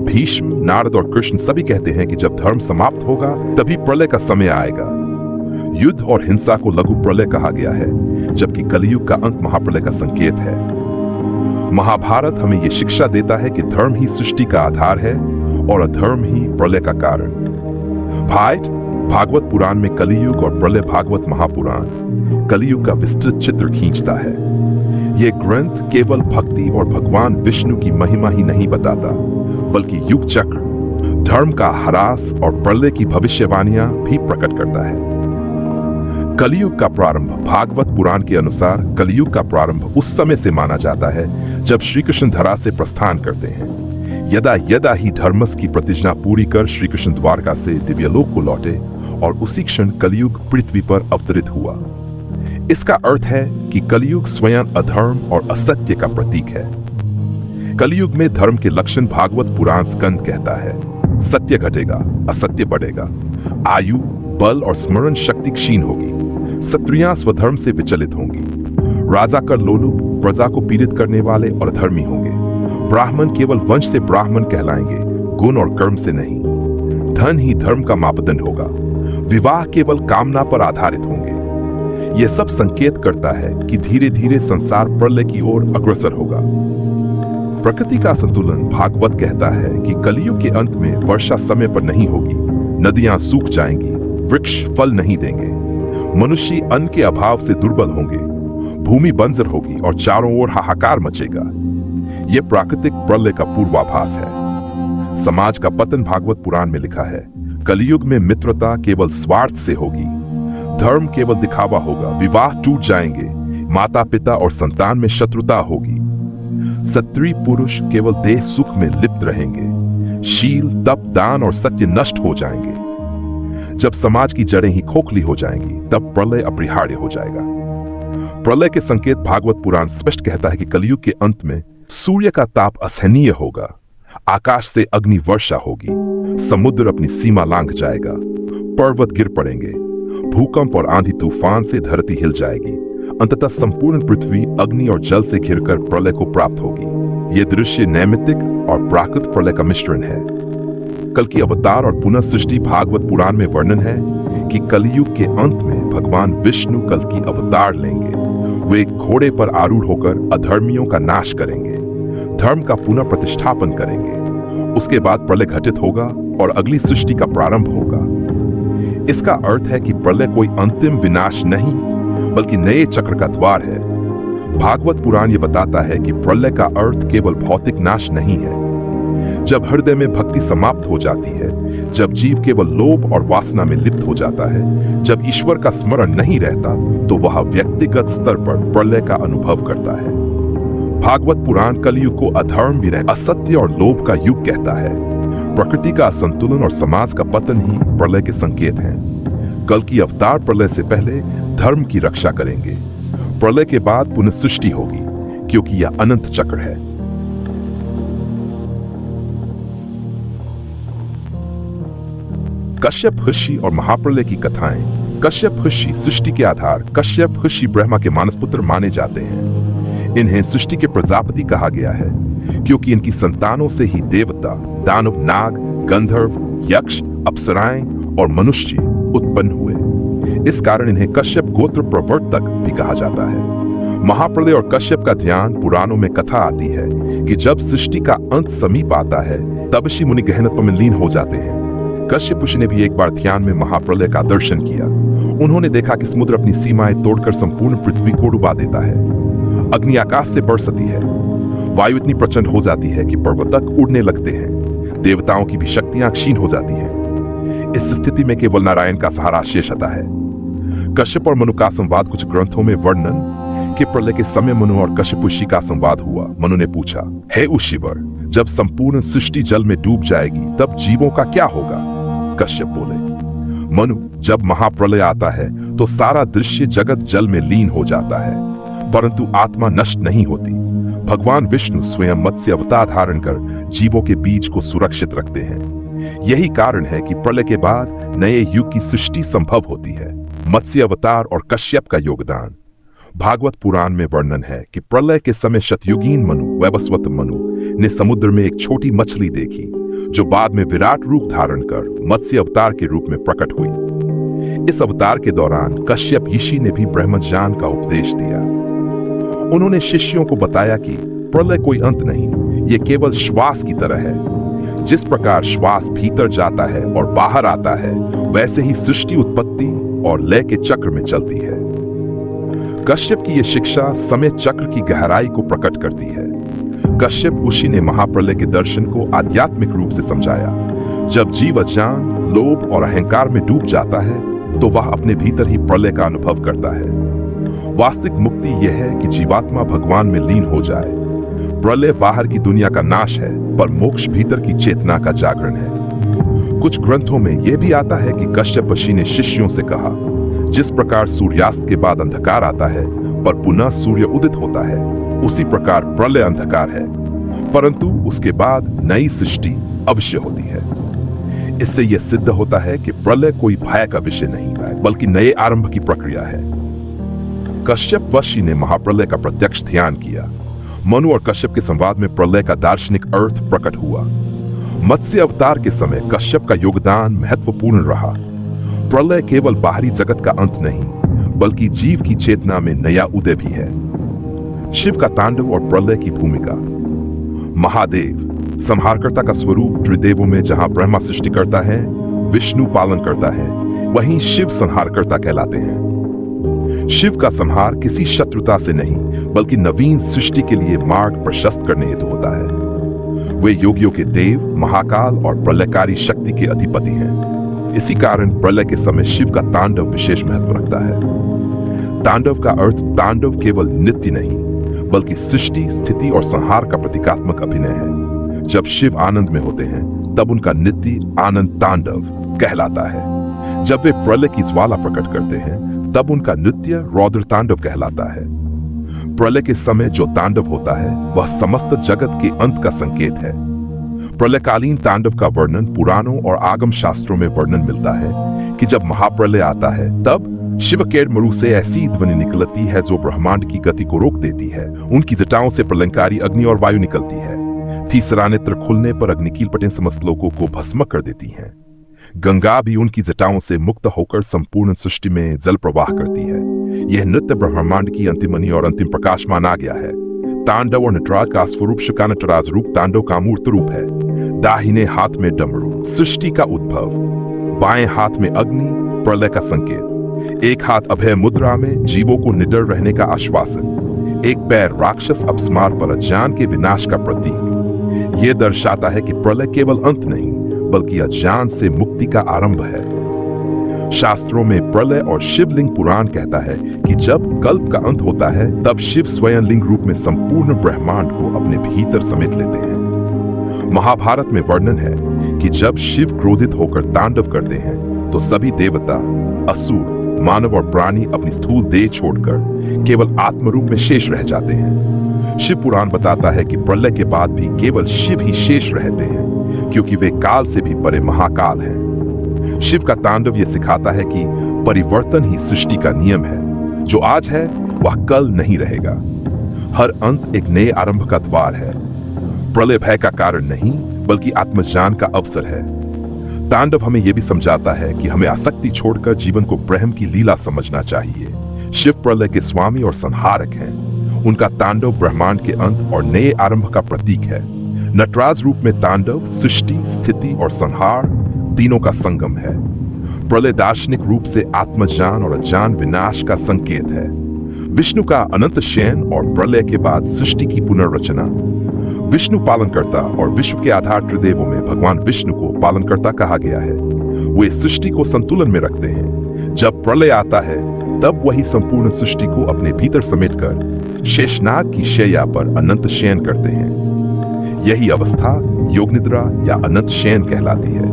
भीष्म, नारद और कृष्ण सभी कहते हैं कि जब धर्म समाप्त होगा, तभी प्रलय का समय आएगा। युद्ध और हिंसा को लघु प्रलय कहा गया है, जबकि कलयुग का अंत महाप्रलय का संकेत है। महाभारत हमें यह शिक्षा देता है कि धर्म ही सृष्टि का आधार है और अधर्म ही प्रलय का कारण। भागवत पुराण में कलयुग और प्रलय भागवत महापुराण कलयुग का विस्तृत चित्र खींचता है। यह ग्रंथ केवल भक्ति और भगवान विष्णु की महिमा ही नहीं बताता, बल्कि युग चक्र, धर्म का ह्रास और प्रलय की भविष्यवाणियां भी प्रकट करता है। कलयुग का प्रारंभ भागवत पुराण के अनुसार कलयुग का प्रारंभ उस समय से माना जाता है जब श्री कृष्ण धरा से प्रस्थान करते हैं। यदा यदा ही धर्मस की प्रतिज्ञा पूरी कर श्री कृष्ण द्वारका से दिव्यलोक को लौटे और उसी क्षण कलयुग पृथ्वी पर अवतरित हुआ। इसका अर्थ है कि कलयुग स्वयं अधर्म और असत्य का प्रतीक है। कलयुग में धर्म के लक्षण भागवत पुराण स्कंद कहता है, सत्य घटेगा, असत्य बढ़ेगा, आयु, बल और स्मरण शक्ति क्षीण होगी, स्त्रियां स्वधर्म से विचलित होंगी, राजा कर लोलुप, प्रजा को पीड़ित करने वाले और अधर्मी होंगे, ब्राह्मण केवल वंश से ब्राह्मण कहलाएंगे, गुण और कर्म से नहीं, धन ही धर्म का मापदंड होगा, विवाह केवल कामना पर आधारित होंगे। यह सब संकेत करता है कि धीरे धीरे संसार प्रलय की ओर अग्रसर होगा। प्रकृति का संतुलन भागवत कहता है कि कलियुग के अंत में वर्षा समय पर नहीं होगी, नदियां सूख जाएंगी, वृक्ष फल नहीं देंगे, मनुष्य अन्न के अभाव से दुर्बल होंगे, भूमि बंजर होगी और चारों ओर हाहाकार मचेगा। यह प्राकृतिक प्रलय का पूर्वाभास है। समाज का पतन भागवत पुराण में लिखा है, कलियुग में मित्रता केवल स्वार्थ से होगी, धर्म केवल दिखावा होगा, विवाह टूट जाएंगे, माता पिता और संतान में शत्रुता होगी, स्त्री पुरुष केवल देह सुख में लिप्त रहेंगे, शील तप दान और सत्य नष्ट हो जाएंगे। जब समाज की जड़ें ही खोखली हो जाएंगी तब प्रलय अपरिहार्य हो जाएगा। प्रलय के संकेत भागवत पुराण स्पष्ट कहता है कि कलियुग के अंत में सूर्य का ताप असहनीय होगा, आकाश से अग्नि वर्षा होगी, समुद्र अपनी सीमा लांघ जाएगा, पर्वत गिर पड़ेंगे, भूकंप और आंधी तूफान से धरती हिल जाएगी, अंततः संपूर्ण पृथ्वी अग्नि और जल से घिरकर प्रलय को प्राप्त होगी। यह दृश्य नैमित्तिक और प्राकृत प्रलय का मिश्रण है। कल की अवतार और पुनः सृष्टि भागवत पुराण में वर्णन है कि कलियुग के अंत में भगवान विष्णु कल की अवतार लेंगे। वे एक घोड़े पर आरूढ़ होकर अधर्मियों का नाश करेंगे, धर्म का पुनः प्रतिष्ठापन करेंगे। उसके बाद प्रलय घटित होगा और अगली सृष्टि का प्रारंभ होगा। इसका अर्थ है कि प्रलय कोई अंतिम विनाश नहीं बल्कि नए चक्र का द्वार है। भागवत पुराण ये बताता है कि प्रलय का अर्थ केवल भौतिक नाश नहीं है। जब हृदय में भक्ति समाप्त हो जाती है, जब जीव केवल लोभ और वासना में लिप्त हो जाता है, जब ईश्वर का स्मरण नहीं रहता, तो वह व्यक्तिगत स्तर पर प्रलय का अनुभव करता है। भागवत पुराण कलयुग को अधर्म विरह, असत्य और लोभ का युग कहता है। प्रकृति का असंतुलन और समाज का पतन ही प्रलय के संकेत हैं। कल की अवतार प्रलय से पहले धर्म की रक्षा करेंगे। प्रलय के बाद पुनः सृष्टि होगी, क्योंकि यह अनंत चक्र है। कश्यप ऋषि और महाप्रलय की कथाएं। कश्यप ऋषि सृष्टि के आधार। कश्यप ऋषि ब्रह्मा के मानसपुत्र माने जाते हैं। इन्हें सृष्टि के प्रजापति कहा गया है, क्योंकि इनकी संतानों से ही देवता, दानव, नाग, गंधर्व, यक्ष, अप्सराएं और मनुष्य उत्पन्न हुए। इस कारण इन्हें कश्यप गोत्र प्रवर्तक भी कहा जाता है। महाप्रलय और कश्यप का ध्यान पुराणों में कथा आती है कि जब सृष्टि का अंत समीप आता है तब ऋषि मुनि गहनत्व में लीन हो जाते हैं। कश्यप ऋषि ने भी एक बार ध्यान में महाप्रलय का दर्शन किया। उन्होंने देखा कि समुद्र अपनी सीमाएं तोड़कर संपूर्ण पृथ्वी को डुबा देता है, अग्नि आकाश से बरसती है, वायु इतनी प्रचंड हो जाती है कि पर्वतक उड़ने लगते हैं, देवताओं की भी शक्तियां क्षीण हो जाती हैं। इस स्थिति में केवल नारायण का सहारा शेष आता है। कश्यप और मनु का संवाद कुछ ग्रंथों में वर्णन कि प्रलय के समय मनु और कश्यप ऋषि का संवाद हुआ। मनु ने पूछा, हे ऋषिवर, जब संपूर्ण सृष्टि जल में डूब जाएगी तब जीवों का क्या होगा? कश्यप बोले, मनु, जब महाप्रलय आता है तो सारा दृश्य जगत जल में लीन हो जाता है, परंतु आत्मा नष्ट नहीं होती। भगवान विष्णु स्वयं मत्स्य अवतार धारण कर जीवों के बीज को सुरक्षित रखते हैं। यही कारण है कि प्रलय के बाद नए युग की सृष्टि संभव होती है। मत्स्य अवतार और कश्यप का योगदान। भागवत पुराण में वर्णन है कि प्रलय के समय शतयुगीन मनु, वैवस्वत मनु ने समुद्र में एक छोटी मछली देखी, जो बाद में विराट रूप धारण कर मत्स्य अवतार के रूप में प्रकट हुई। इस अवतार के दौरान कश्यप ऋषि ने भी ब्रह्मज्ञान का उपदेश दिया। उन्होंने शिष्यों को बताया कि प्रलय कोई अंत नहीं, ये केवल श्वास की तरह है। जिस प्रकार श्वास भीतर जाता है और बाहर आता है, वैसे ही सृष्टि उत्पत्ति और लय के चक्र में चलती है। कश्यप की यह शिक्षा समय चक्र की गहराई को प्रकट करती है। कश्यप ऋषि ने महाप्रलय के दर्शन को आध्यात्मिक रूप से समझाया। जब जीव अज्ञान, लोभ और अहंकार में डूब जाता है तो वह अपने भीतर ही प्रलय का अनुभव करता है। वास्तविक मुक्ति यह है कि जीवात्मा भगवान में लीन हो जाए। प्रलय बाहर की दुनिया का नाश है, पर मोक्ष भीतर की चेतना का जागरण है। कुछ ग्रंथों में यह भी आता है कि कश्यप ऋषि ने शिष्यों से कहा, जिस प्रकार सूर्यास्त के बाद अंधकार आता है पर पुनः सूर्य उदित होता है, उसी प्रकार प्रलय अंधकार है, परंतु उसके बाद नई सृष्टि अवश्य होती है। इससे यह सिद्ध होता है कि प्रलय कोई भय का विषय नहीं है, बल्कि नए आरंभ की प्रक्रिया है। कश्यप ऋषि ने महाप्रलय का प्रत्यक्ष ध्यान किया। मनु और कश्यप के संवाद में प्रलय का दार्शनिक अर्थ प्रकट हुआ। मत्स्य अवतार के समय कश्यप का योगदान महत्वपूर्ण रहा। प्रलय केवल बाहरी जगत का अंत नहीं, बल्कि जीव की चेतना में नया उदय भी है। शिव का तांडव और प्रलय की भूमिका। महादेव संहारकर्ता का स्वरूप त्रिदेवों में जहां ब्रह्मा सृष्टि करता है, विष्णु पालन करता है, वहीं शिव संहारकर्ता कहलाते हैं। शिव का संहार किसी शत्रुता से नहीं, बल्कि नवीन सृष्टि के लिए मार्ग प्रशस्त करने हेतु होता है। वे योगियों के देव, महाकाल और प्रलयकारी शक्ति के अधिपति हैं। इसी कारण प्रलय के समय शिव का तांडव विशेष महत्व रखता है। तांडव का अर्थ तांडव केवल नृत्य नहीं, बल्कि सृष्टि, स्थिति और संहार का प्रतीकात्मक अभिनय है। जब शिव आनंद में होते हैं, तब उनका नृत्य आनंद तांडव कहलाता है। जब वे प्रलय की ज्वाला प्रकट करते हैं, तब उनका नृत्य रौद्र तांडव कहलाता है। प्रलय के समय जो तांडव होता है, वह समस्त जगत के अंत का संकेत है। प्रलयकालीन तांडव का वर्णन पुराणों और आगम शास्त्रों में वर्णन मिलता है कि जब महाप्रलय आता है, तब शिव के मरु से ऐसी ध्वनि निकलती है जो ब्रह्मांड की गति को रोक देती है। उनकी जटाओं से प्रलयंकारी अग्नि और वायु निकलती है। तीसरा नेत्र खुलने पर अग्निकील समस्त लोगों को भस्म कर देती है। गंगा भी उनकी जटाओं से मुक्त होकर संपूर्ण सृष्टि में जल प्रवाह करती है। यह नृत्य ब्रह्मांड की अंतिमनी और अंतिम प्रकाश माना गया है। तांडव और नटराज का स्वरूप शिव का नटराज रूप तांडव का मूर्त रूप है। दाहिने हाथ में डमरू, सृष्टि का उद्भव, बाएं हाथ में अग्नि, प्रलय का संकेत, एक हाथ अभय मुद्रा में जीवों को निडर रहने का आश्वासन, एक पैर राक्षस अपस्मार पर अज्ञान के विनाश का प्रतीक। यह दर्शाता है कि प्रलय केवल अंत नहीं, बल्कि अज्ञान से मुक्ति का आरंभ है। शास्त्रों में प्रलय और शिवलिंग पुराण कहता है कि जब कल्प का अंत होता है, तब शिव स्वयं लिंग रूप में संपूर्ण ब्रह्मांड को अपने भीतर समेट लेते हैं। महाभारत में वर्णन है कि जब शिव क्रोधित होकर तांडव करते हैं, तो सभी देवता, असुर, मानव और प्राणी अपनी स्थूल देह छोड़कर केवल आत्मरूप में शेष रह जाते हैं। शिव पुराण बताता है कि प्रलय के बाद भी केवल शिव ही शेष रहते हैं, क्योंकि वे काल से भी परे महाकाल हैं। शिव का तांडव यह सिखाता है कि परिवर्तन ही सृष्टि का नियम है। जो आज है, वह कल नहीं रहेगा। हर अंत एक नए आरंभ का द्वार है। प्रलय भय का कारण नहीं, बल्कि आत्मज्ञान का अवसर है। तांडव हमें यह भी समझाता है कि हमें आसक्ति छोड़कर जीवन को ब्रह्म की लीला समझना चाहिए। शिव प्रलय के स्वामी और संहारक हैं। उनका तांडव ब्रह्मांड के अंत और नए आरंभ का प्रतीक है। नटराज रूप में तांडव सृष्टि, स्थिति और संहार तीनों का संगम है। प्रलय दार्शनिक रूप से आत्मज्ञान और अज्ञान विनाश का संकेत है। विष्णु का अनंत शयन और प्रलय के बाद सृष्टि की पुनर्रचना। विष्णु पालनकर्ता और विश्व के आधार त्रिदेवों में भगवान विष्णु को पालनकर्ता कहा गया है। वे सृष्टि को संतुलन में रखते हैं। जब प्रलय आता है, तब वही संपूर्ण सृष्टि को अपने भीतर समेटकर शेषनाग की शैया पर अनंत शयन करते हैं। यही अवस्था योग निद्रा या अनंत शयन कहलाती है।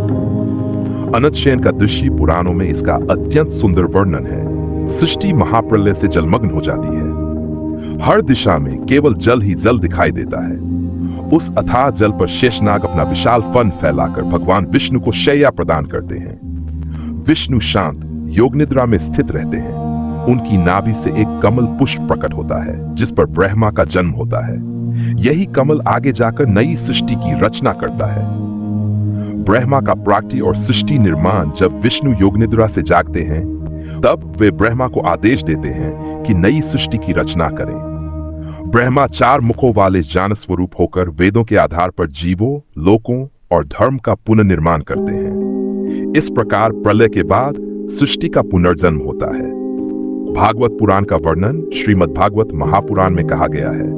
अनंत शयन का दृश्य पुराणों में इसका अत्यंत सुंदर वर्णन है। सृष्टि महाप्रलय से जलमग्न हो जाती है। हर दिशा में केवल जल ही जल दिखाई देता है। उस अथाह जल पर शेषनाग अपना विशाल फन फैलाकर भगवान विष्णु को शैया प्रदान करते हैं। विष्णु शांत योग निद्रा में स्थित रहते हैं। उनकी नाभि से एक कमल पुष्प प्रकट होता है, जिस पर ब्रह्मा का जन्म होता है। यही कमल आगे जाकर नई सृष्टि की रचना करता है। ब्रह्मा का प्राक्टी और सृष्टि निर्माण जब विष्णु योग निद्रा से जागते हैं, तब वे ब्रह्मा को आदेश देते हैं कि नई सृष्टि की रचना करें। ब्रह्मा 4 मुखों वाले ज्ञान स्वरूप होकर वेदों के आधार पर जीवों, लोकों और धर्म का पुनर्निर्माण करते हैं। इस प्रकार प्रलय के बाद सृष्टि का पुनर्जन्म होता है। भागवत पुराण का वर्णन श्रीमद् भागवत महापुराण में कहा गया है।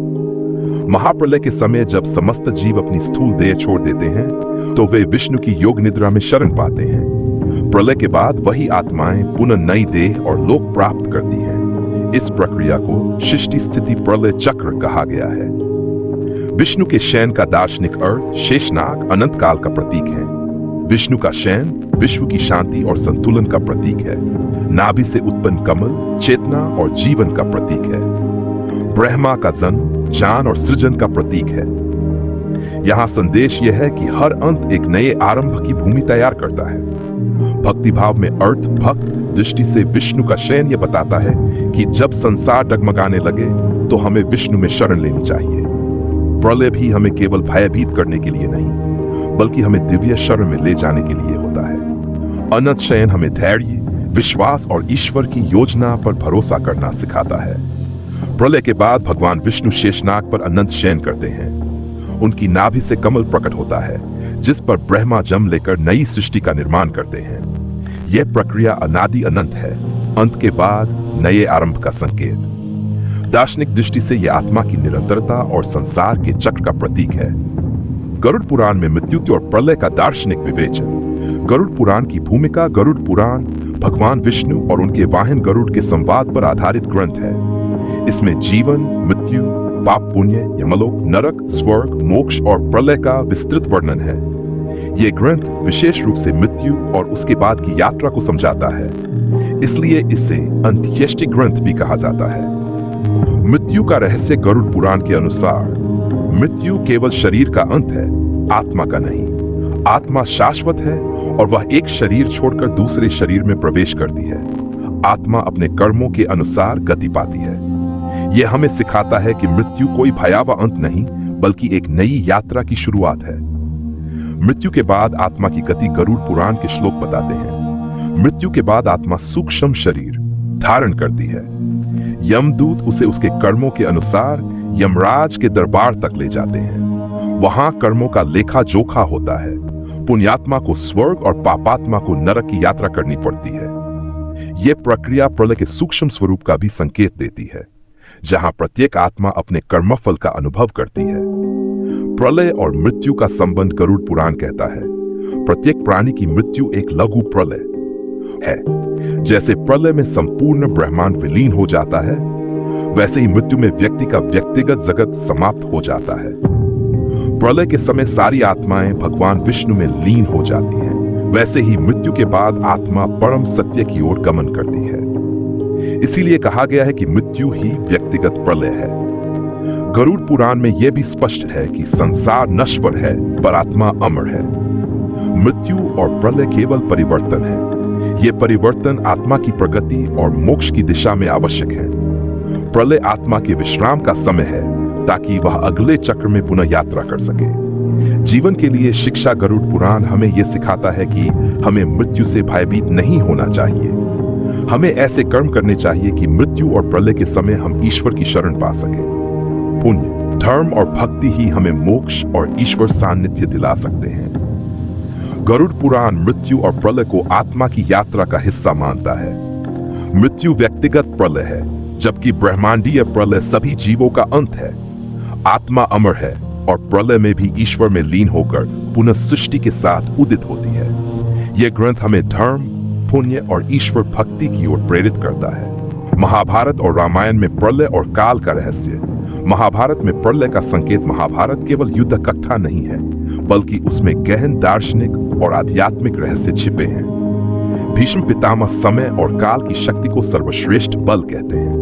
महाप्रलय के समय जब समस्त जीव अपनी स्थूल देह छोड़ देते हैं, तो वे विष्णु की योग निद्रा में शरण पाते हैं। प्रलय के बाद वही आत्माएं पुनः नई देह और लोक प्राप्त करती हैं। इस प्रक्रिया को सृष्टि स्थिति प्रलय चक्र कहा गया है। विष्णु के शयन का दार्शनिक अर्थ शेषनाग अनंत काल का प्रतीक है। विष्णु का शयन विश्व की शांति और संतुलन का प्रतीक है। नाभि से उत्पन्न कमल चेतना और जीवन का प्रतीक है। ब्रह्मा का जन्म ज्ञान और सृजन का प्रतीक है। यहाँ संदेश यह है कि हर अंत एक नए आरंभ की भूमि तैयार करता है। भक्ति भाव में अर्थ भक्त दृष्टि से विष्णु का शयन यह बताता है कि जब संसार डगमगाने लगे, तो हमें विष्णु में शरण लेनी चाहिए। प्रलय भी हमें केवल भयभीत करने के लिए नहीं, बल्कि हमें दिव्य शरण में ले जाने के लिए होता है। अनंत शयन हमें धैर्य, विश्वास और ईश्वर की योजना पर भरोसा करना सिखाता है। प्रलय के बाद भगवान विष्णु शेषनाग पर अनंत शयन करते हैं। उनकी नाभि से कमल प्रकट होता है, जिस पर ब्रह्मा जन्म लेकर नई सृष्टि का निर्माण करते हैं। यह प्रक्रिया अनादि अनंत है, अंत के बाद नए आरंभ का संकेत। दार्शनिक दृष्टि से यह आत्मा की निरंतरता और संसार के चक्र का प्रतीक है। गरुड़ पुराण में मृत्यु और प्रलय का दार्शनिक विवेचन। गरुड़ पुराण की भूमिका। गरुड़ पुराण भगवान विष्णु और उनके वाहन गरुड़ के संवाद पर आधारित ग्रंथ है। इसमें जीवन, मृत्यु, पाप पुण्य, यमलोक, नरक, स्वर्ग, मोक्ष और प्रलय का विस्तृत वर्णन है। यह ग्रंथ विशेष रूप से मृत्यु और उसके बाद की यात्रा को समझाता है, इसलिए इसे अंत्येष्टि ग्रंथ भी कहा जाता है। मृत्यु का रहस्य। गरुड़ पुराण के अनुसार मृत्यु केवल शरीर का अंत है, आत्मा का नहीं। आत्मा शाश्वत है और वह एक शरीर छोड़कर दूसरे शरीर में प्रवेश करती है। आत्मा अपने कर्मों के अनुसार गति पाती है। यह हमें सिखाता है कि मृत्यु कोई भयावह अंत नहीं, बल्कि एक नई यात्रा की शुरुआत है। मृत्यु के बाद आत्मा की गति। गरुड़ पुराण के श्लोक बताते हैं, मृत्यु के बाद आत्मा सूक्ष्म शरीर धारण करती है। यमदूत उसे उसके कर्मों के अनुसार यमराज के दरबार तक ले जाते हैं। वहां कर्मों का लेखा जोखा होता है। पुण्यात्मा को स्वर्ग और पापात्मा को नरक की यात्रा करनी पड़ती है। यह प्रक्रिया प्रलय के सूक्ष्म स्वरूप का भी संकेत देती है, जहां प्रत्येक आत्मा अपने कर्मफल का अनुभव करती है। प्रलय और मृत्यु का संबंध। गरुड़ पुराण कहता है, प्रत्येक प्राणी की मृत्यु एक लघु प्रलय है। जैसे प्रलय में संपूर्ण ब्रह्मांड विलीन हो जाता है, वैसे ही मृत्यु में व्यक्ति का व्यक्तिगत जगत समाप्त हो जाता है। प्रलय के समय सारी आत्माएं भगवान विष्णु में लीन हो जाती हैं। वैसे ही मृत्यु के बाद आत्मा परम सत्य की ओर गमन करती है। इसीलिए कहा गया है कि मृत्यु ही व्यक्तिगत प्रलय है। गरुड़ पुराण में यह भी स्पष्ट है कि संसार नश्वर है, पर आत्मा अमर है। मृत्यु और प्रलय केवल परिवर्तन है। यह परिवर्तन आत्मा की प्रगति और मोक्ष की दिशा में आवश्यक है। प्रलय आत्मा के विश्राम का समय है, ताकि वह अगले चक्र में पुनः यात्रा कर सके। जीवन के लिए शिक्षा। गरुड़ पुराण हमें यह सिखाता है कि हमें मृत्यु से भयभीत नहीं होना चाहिए। हमें ऐसे कर्म करने चाहिए कि मृत्यु और प्रलय के समय हम ईश्वर की शरण पा सकें। पुण्य, धर्म और भक्ति ही हमें मोक्ष और ईश्वर सान्निध्य दिला सकते हैं। गरुड़ पुराण मृत्यु और प्रलय को आत्मा की यात्रा का हिस्सा मानता है। मृत्यु व्यक्तिगत प्रलय है, जबकि ब्रह्मांडीय प्रलय सभी जीवों का अंत है। आत्मा अमर है और प्रलय में भी ईश्वर में लीन होकर पुनः सृष्टि के साथ उदित होती है। यह ग्रंथ हमें धर्म, पुण्य और ईश्वर भक्ति की ओर प्रेरित करता है। महाभारत और रामायण में प्रलय और काल का रहस्य। महाभारत में प्रलय का संकेत। महाभारत केवल युद्ध कथा नहीं है, बल्कि उसमें गहन दार्शनिक और आध्यात्मिक रहस्य छिपे हैं। भीष्म पितामह समय और काल की शक्ति को सर्वश्रेष्ठ बल कहते हैं।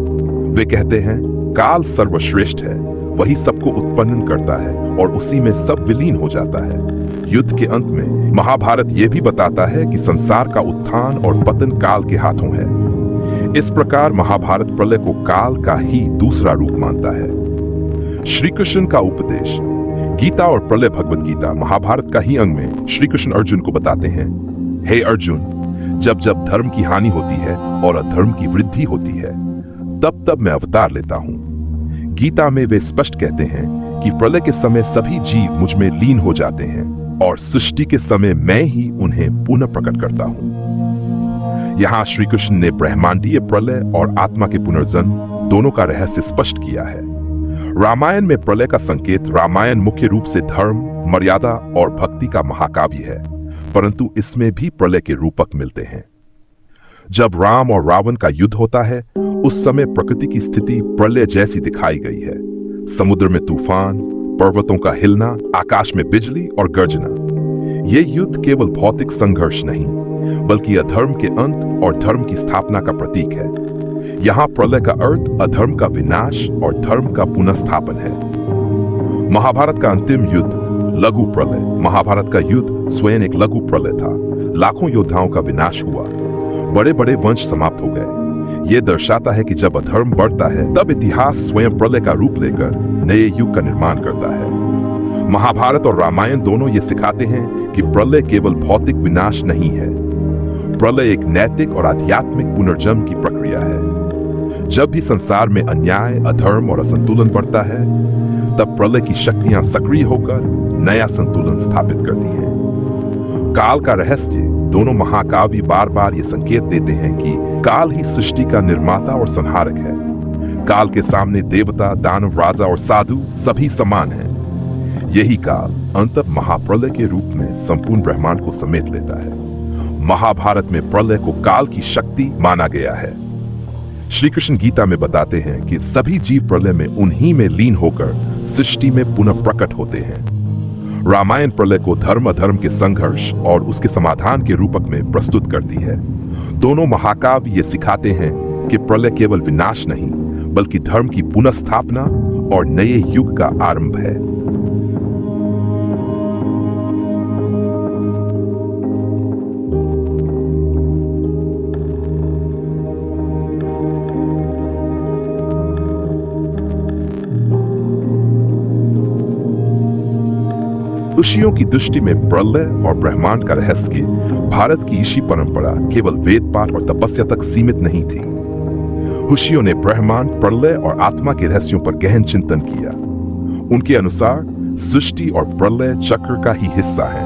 वे कहते हैं, काल सर्वश्रेष्ठ है, वही सबको उत्पन्न करता है और उसी में सब विलीन हो जाता है। युद्ध के अंत में महाभारत यह भी बताता है कि संसार का उत्थान और पतन काल के हाथों है। इस प्रकार महाभारत प्रलय को काल का ही दूसरा रूप मानता है। श्री कृष्ण का उपदेश। गीता और प्रलय भगवत गीता महाभारत का ही अंग में श्री कृष्ण अर्जुन को बताते हैं, हे अर्जुन, जब जब धर्म की हानि होती है और अधर्म की वृद्धि होती है, तब तब मैं अवतार लेता हूं। गीता में वे स्पष्ट कहते हैं कि प्रलय के समय सभी जीव मुझ में लीन हो जाते हैं और सृष्टि के समय मैं ही उन्हें पुनः प्रकट करता हूं। यहां श्री कृष्ण ने ब्रह्मांडीय प्रलय और आत्मा के पुनर्जन्म दोनों का रहस्य स्पष्ट किया है। रामायण में प्रलय का संकेत। रामायण मुख्य रूप से धर्म, मर्यादा और भक्ति का महाकाव्य है, परंतु इसमें भी प्रलय के रूपक मिलते हैं। जब राम और रावण का युद्ध होता है, उस समय प्रकृति की स्थिति प्रलय जैसी दिखाई गई है। समुद्र में तूफान, पर्वतों का हिलना, आकाश में बिजली और गर्जना। यह युद्ध केवल भौतिक संघर्ष नहीं, बल्कि अधर्म के अंत और धर्म की स्थापना का प्रतीक है। यहाँ प्रलय का अर्थ अधर्म का विनाश और धर्म का पुनर्स्थापन है। महाभारत का अंतिम युद्ध लघु प्रलय। महाभारत का युद्ध स्वयं एक लघु प्रलय था। लाखों योद्धाओं का विनाश हुआ, बड़े बड़े वंश समाप्त हो गए। यह दर्शाता है कि जब अधर्म बढ़ता है, तब इतिहास स्वयं प्रलय का रूप लेकर नए युग का निर्माण करता है। महाभारत और रामायण दोनों ये सिखाते हैं कि प्रलय केवल भौतिक विनाश नहीं है। प्रलय एक नैतिक और आध्यात्मिक पुनर्जन्म की प्रक्रिया है। जब भी संसार में अन्याय, अधर्म और असंतुलन बढ़ता है, तब प्रलय की शक्तियां सक्रिय होकर नया संतुलन स्थापित करती हैं। काल का रहस्य, दोनों महाकाव्य बार बार ये संकेत देते हैं कि काल ही सृष्टि का निर्माता और संहारक है। काल के सामने देवता, दानव, राजा और साधु सभी समान हैं। यही काल अंततः महाप्रलय के रूप में संपूर्ण ब्रह्मांड को समेट लेता है। महाभारत में प्रलय को काल की शक्ति माना गया है। श्री कृष्ण गीता में बताते हैं कि सभी जीव प्रलय में उन्हीं में लीन होकर सृष्टि में पुनः प्रकट होते हैं। रामायण प्रलय को धर्म अधर्म के संघर्ष और उसके समाधान के रूपक में प्रस्तुत करती है। दोनों महाकाव्य ये सिखाते हैं कि प्रलय केवल विनाश नहीं, बल्कि धर्म की पुनर्स्थापना और नए युग का आरंभ है। ऋषियों की दृष्टि में प्रलय और ब्रह्मांड का रहस्य भारत की ऋषि परंपरा केवल वेद पाठ और तपस्या तक सीमित नहीं थी। ऋषियों ने ब्रह्मांड, प्रलय और आत्मा के रहस्यों पर गहन चिंतन किया। उनके अनुसार सृष्टि और प्रलय चक्र का ही हिस्सा है।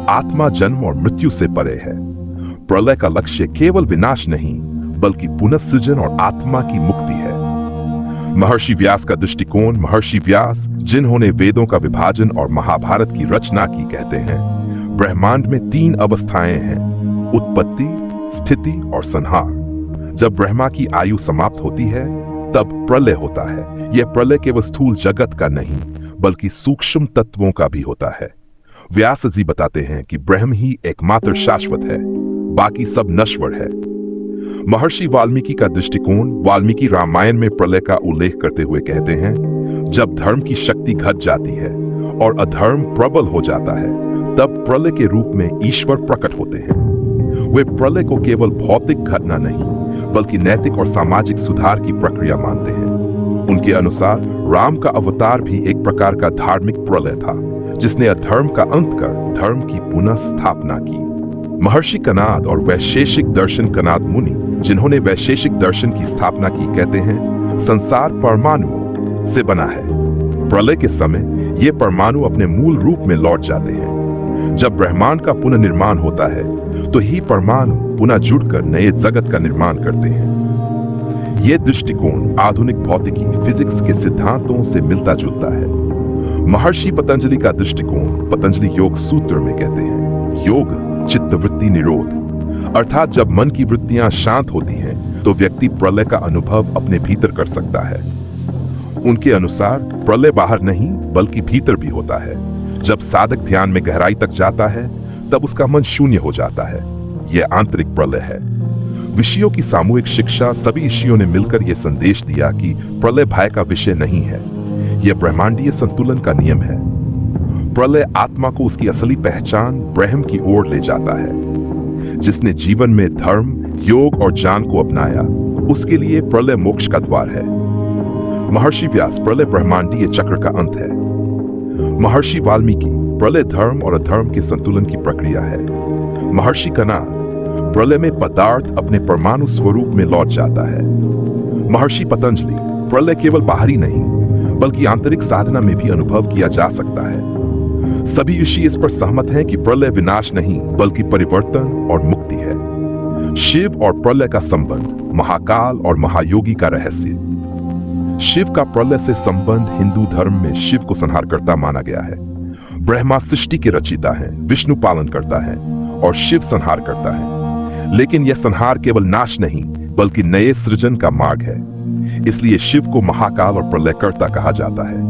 आत्मा जन्म और मृत्यु से परे है। प्रलय का लक्ष्य केवल विनाश नहीं, बल्कि पुनर्सृजन और आत्मा की मुक्ति है। महर्षि व्यास का दृष्टिकोण, महर्षि व्यास जिन्होंने वेदों का विभाजन और महाभारत की रचना की, कहते हैं ब्रह्मांड में 3 अवस्थाएं हैं, उत्पत्ति, स्थिति और संहार। जब ब्रह्मा की आयु समाप्त होती है, तब प्रलय होता है। यह प्रलय केवल स्थूल जगत का नहीं, बल्कि सूक्ष्म तत्वों का भी होता है। व्यास जी बताते हैं कि ब्रह्म ही एकमात्र शाश्वत है, बाकी सब नश्वर है। महर्षि वाल्मीकि का दृष्टिकोण, वाल्मीकि रामायण में प्रलय का उल्लेख करते हुए कहते हैं, जब धर्म की शक्ति घट जाती है और अधर्म प्रबल हो जाता है, तब प्रलय के रूप में ईश्वर प्रकट होते हैं। वे प्रलय को केवल भौतिक घटना नहीं, बल्कि नैतिक और सामाजिक सुधार की प्रक्रिया मानते हैं। उनके अनुसार राम का अवतार भी एक प्रकार का धार्मिक प्रलय था, जिसने अधर्म का अंत कर धर्म की पुनः स्थापना की। महर्षि कनाद और वैशेषिक दर्शन कनाद मुनि, जिन्होंने वैशेषिक दर्शन की स्थापना की, कहते हैं संसार परमाणु से बना है। प्रलय के समय ये परमाणु अपने मूल रूप में लौट जाते हैं। जब ब्रह्मांड का पुनर्निर्माण होता है, तो ही परमाणु पुनः जुड़कर नए जगत का निर्माण करते हैं। यह दृष्टिकोण आधुनिक भौतिकी, फिजिक्स के सिद्धांतों से मिलता जुलता है। महर्षि पतंजलि का दृष्टिकोण पतंजलि योग सूत्र में कहते हैं, योग चित्तवृत्ति निरोध, अर्थात जब मन की वृत्तियां शांत होती हैं, तो व्यक्ति प्रलय का अनुभव अपने भीतर कर सकता है। उनके अनुसार प्रलय बाहर नहीं, बल्कि भीतर भी होता है। जब साधक ध्यान में गहराई तक जाता है, तब उसका मन शून्य हो जाता है। यह आंतरिक प्रलय है। ऋषियों की सामूहिक शिक्षा, सभी ऋषियों ने मिलकर यह संदेश दिया कि प्रलय भय का विषय नहीं है, यह ब्रह्मांडीय संतुलन का नियम है। प्रलय आत्मा को उसकी असली पहचान ब्रह्म की ओर ले जाता है। जिसने जीवन में धर्म, योग और ज्ञान को अपनाया, उसके लिए प्रलय मोक्ष का द्वार है। महर्षि व्यास, प्रलय ब्रह्मांडीय चक्र का अंत है। महर्षि वाल्मीकि, प्रलय धर्म और अधर्म के संतुलन की प्रक्रिया है। महर्षि कनाद, प्रलय में पदार्थ अपने परमाणु स्वरूप में लौट जाता है। महर्षि पतंजलि, प्रलय केवल बाहरी नहीं, बल्कि आंतरिक साधना में भी अनुभव किया जा सकता है। सभी ऋषि इस पर सहमत हैं कि प्रलय विनाश नहीं, बल्कि परिवर्तन और मुक्ति है। शिव और प्रलय का संबंध, महाकाल और महायोगी का रहस्य। शिव का प्रलय से संबंध हिंदू धर्म में शिव को संहारकर्ता माना गया है। ब्रह्मा सृष्टि के रचिता है, विष्णु पालन करता है और शिव संहार करता है। लेकिन यह संहार केवल नाश नहीं, बल्कि नए सृजन का मार्ग है। इसलिए शिव को महाकाल और प्रलयकर्ता कहा जाता है।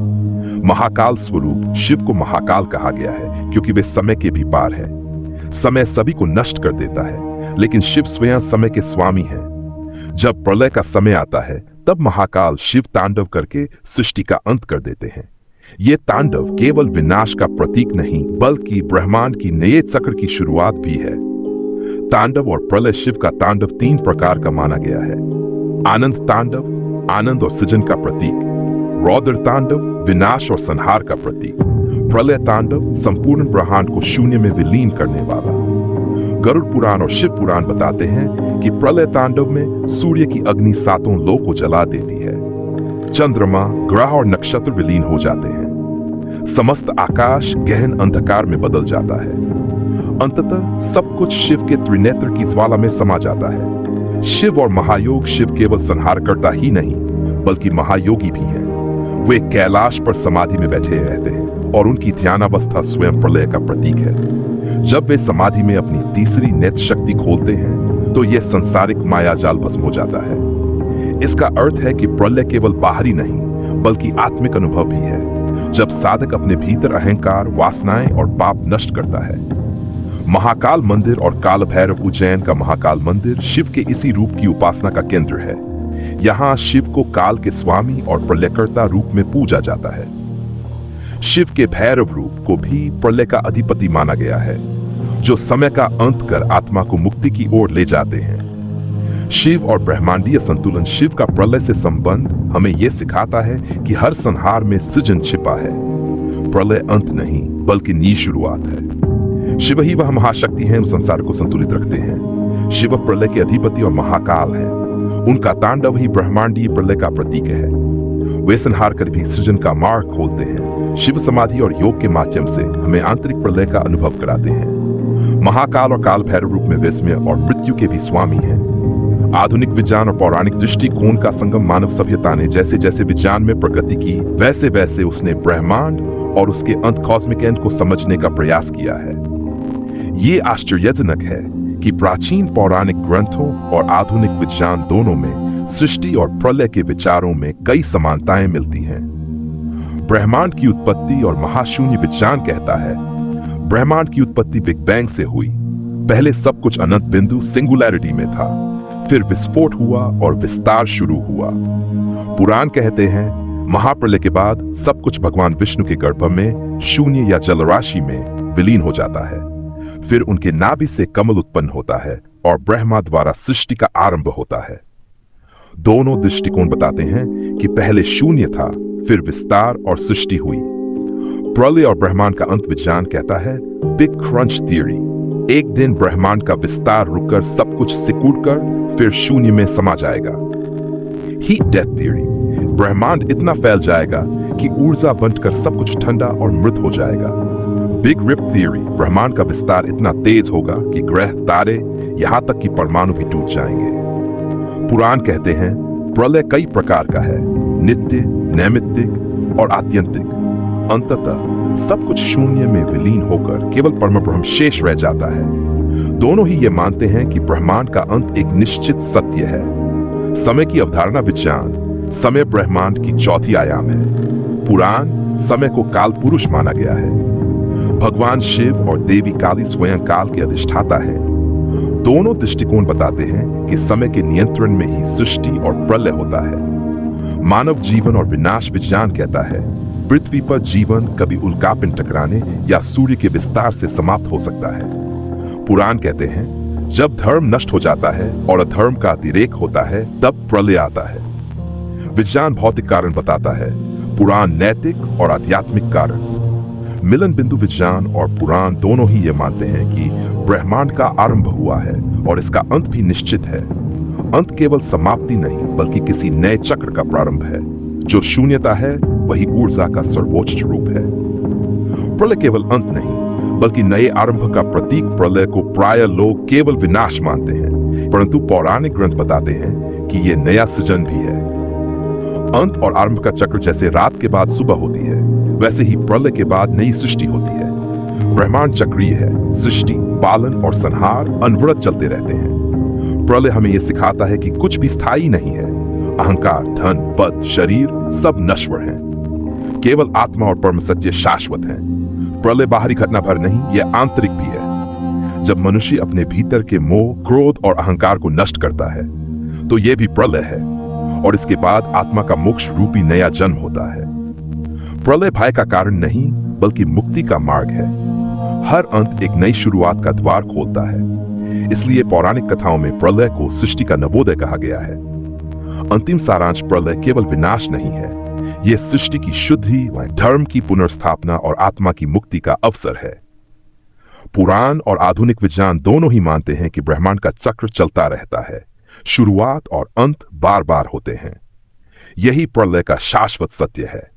महाकाल स्वरूप शिव को महाकाल कहा गया है, क्योंकि वे समय के भी पार है। समय सभी को नष्ट कर देता है, लेकिन शिव स्वयं समय के स्वामी हैं। जब प्रलय का समय आता है, तब महाकाल शिव तांडव करके सृष्टि का अंत कर देते हैं। ये तांडव केवल विनाश का प्रतीक नहीं, बल्कि ब्रह्मांड की नए चक्र की शुरुआत भी है। तांडव और प्रलय शिव का तांडव 3 प्रकार का माना गया है। आनंद तांडव, आनंद और सृजन का प्रतीक। रौद्र तांडव, विनाश और संहार का प्रतीक। प्रलय तांडव, संपूर्ण ब्रह्मांड को शून्य में विलीन करने वाला। गरुड़ पुराण और शिव पुराण बताते हैं कि प्रलय तांडव में सूर्य की अग्नि सातों लोक को जला देती है। चंद्रमा, ग्रह और नक्षत्र विलीन हो जाते हैं। समस्त आकाश गहन अंधकार में बदल जाता है। अंततः सब कुछ शिव के त्रिनेत्र की ज्वाला में समा जाता है। शिव और महायोग शिव केवल संहारकर्ता ही नहीं बल्कि महायोगी भी हैं। वे कैलाश पर समाधि में बैठे रहते हैं और उनकी ध्यानावस्था स्वयं प्रलय का प्रतीक है। जब वे समाधि में अपनी तीसरी नेत्र शक्ति खोलते हैं तो यह संसारिक मायाजाल भस्म हो जाता है। इसका अर्थ है कि प्रलय केवल बाहरी नहीं बल्कि आत्मिक अनुभव भी है, जब साधक अपने भीतर अहंकार, वासनाएं और पाप नष्ट करता है। महाकाल मंदिर और काल भैरव उज्जैन का महाकाल मंदिर शिव के इसी रूप की उपासना का केंद्र है। यहाँ शिव को काल के स्वामी और प्रलयकर्ता रूप में पूजा जाता है। शिव के भैरव रूप को भी प्रलय का अधिपति माना गया है, जो समय का अंत कर आत्मा को मुक्ति की ओर ले जाते हैं। शिव और ब्रह्मांडीय संतुलन, शिव का प्रलय से संबंध हमें यह सिखाता है कि हर संहार में सृजन छिपा है। प्रलय अंत नहीं बल्कि नई शुरुआत है। शिव ही वह महाशक्ति है जो संसार को संतुलित रखते हैं। शिव प्रलय के अधिपति और महाकाल है। उनका तांडव ही ब्रह्मांडीय प्रलय का प्रतीक है। वे संहार कर भी सृजन का मार्ग खोलते हैं। शिव समाधि और योग के माध्यम से हमें आंतरिक प्रलय का अनुभव कराते हैं। महाकाल और काल भैरव रूप में विस्मय और मृत्यु के भी स्वामी हैं। आधुनिक विज्ञान और पौराणिक दृष्टिकोण का संगम मानव सभ्यता ने जैसे जैसे विज्ञान में प्रगति की, वैसे वैसे उसने ब्रह्मांड और उसके अंत कॉस्मिक एंड को समझने का प्रयास किया है। ये आश्चर्यजनक है कि प्राचीन पौराणिक ग्रंथों और आधुनिक विज्ञान दोनों में सृष्टि और प्रलय के विचारों में कई समानताएं मिलती हैं। ब्रह्मांड की उत्पत्ति और महाशून्य विज्ञान कहता है, ब्रह्मांड की उत्पत्ति बिग बैंग से हुई। पहले सब कुछ अनंत बिंदु सिंगुलैरिटी में था, फिर विस्फोट हुआ और विस्तार शुरू हुआ। पुराण कहते हैं महाप्रलय के बाद सब कुछ भगवान विष्णु के गर्भ में शून्य या जलराशि में विलीन हो जाता है। फिर उनके नाभि से कमल उत्पन्न होता है और ब्रह्मा द्वारा सृष्टि का आरंभ होता है। दोनों दृष्टिकोण बताते हैं कि पहले शून्य था, फिर विस्तार और सृष्टि हुई। प्रलय और ब्रह्मांड का अंत विज्ञान कहता है बिग क्रंच थियरी। एक दिन ब्रह्मांड का विस्तार रुककर सब कुछ सिकुड़कर फिर शून्य में समा जाएगा। हीट डेथ थियरी, ब्रह्मांड इतना फैल जाएगा कि ऊर्जा बंटकर सब कुछ ठंडा और मृत हो जाएगा। बिग रिप थियरी, ब्रह्मांड का विस्तार इतना तेज होगा कि ग्रह, तारे, यहां तक कि परमाणु भी टूट जाएंगे। पुराण कहते हैं प्रलय कई प्रकार का है, नित्य, नैमित्तिक और आत्यंतिक। अंततः सब कुछ शून्य में विलीन होकर केवल परमब्रह्म शेष रह जाता है। दोनों ही ये मानते हैं कि ब्रह्मांड का अंत एक निश्चित सत्य है। समय की अवधारणा विज्ञान, समय ब्रह्मांड की चौथी आयाम है। पुराण समय को काल पुरुष माना गया है। भगवान शिव और देवी काली स्वयं काल के अधिष्ठाता है। दोनों दृष्टिकोण बताते हैं कि समय के नियंत्रण में ही सृष्टि और प्रलय होता है। मानव जीवन और विनाश विज्ञान कहता है पृथ्वी पर जीवन कभी उल्कापिंड टकराने या सूर्य के विस्तार से समाप्त हो सकता है। पुराण कहते हैं जब धर्म नष्ट हो जाता है और अधर्म का अतिरेक होता है तब प्रलय आता है। विज्ञान भौतिक कारण बताता है, पुराण नैतिक और आध्यात्मिक कारण। मिलन बिंदु विज्ञान और पुराण दोनों ही ये मानते हैं कि ब्रह्मांड का आरंभ हुआ है और इसका अंत भी निश्चित है। अंत केवल समाप्ति नहीं बल्कि किसी नए चक्र का प्रारंभ है। जो शून्यता है वही ऊर्जा का सर्वोच्च रूप है। प्रलय केवल अंत नहीं बल्कि नए आरंभ का प्रतीक। प्रलय को प्राय लोग केवल विनाश मानते हैं, परंतु पौराणिक ग्रंथ बताते हैं कि यह नया सृजन भी है। अंत और आरंभ का चक्र जैसे रात के बाद सुबह होती है, वैसे ही प्रलय के बाद नई सृष्टि होती है। ब्रह्मांड चक्रीय है, सृष्टि, पालन और संहार अनवरत चलते रहते हैं। प्रलय हमें यह सिखाता है कि कुछ भी स्थायी नहीं है। अहंकार, धन, पद, शरीर सब नश्वर हैं। केवल आत्मा और परम सत्य शाश्वत हैं। प्रलय बाहरी घटना भर नहीं, यह आंतरिक भी है। जब मनुष्य अपने भीतर के मोह, क्रोध और अहंकार को नष्ट करता है तो यह भी प्रलय है और इसके बाद आत्मा का मोक्ष रूपी नया जन्म होता है। प्रलय भय का कारण नहीं बल्कि मुक्ति का मार्ग है। हर अंत एक नई शुरुआत का द्वार खोलता है। इसलिए पौराणिक कथाओं में प्रलय को सृष्टि का नवोदय कहा गया है। अंतिम सारांश, प्रलय केवल विनाश नहीं है, यह सृष्टि की शुद्धि, धर्म की पुनर्स्थापना और आत्मा की मुक्ति का अवसर है। पुराण और आधुनिक विज्ञान दोनों ही मानते हैं कि ब्रह्मांड का चक्र चलता रहता है, शुरुआत और अंत बार बार होते हैं। यही प्रलय का शाश्वत सत्य है।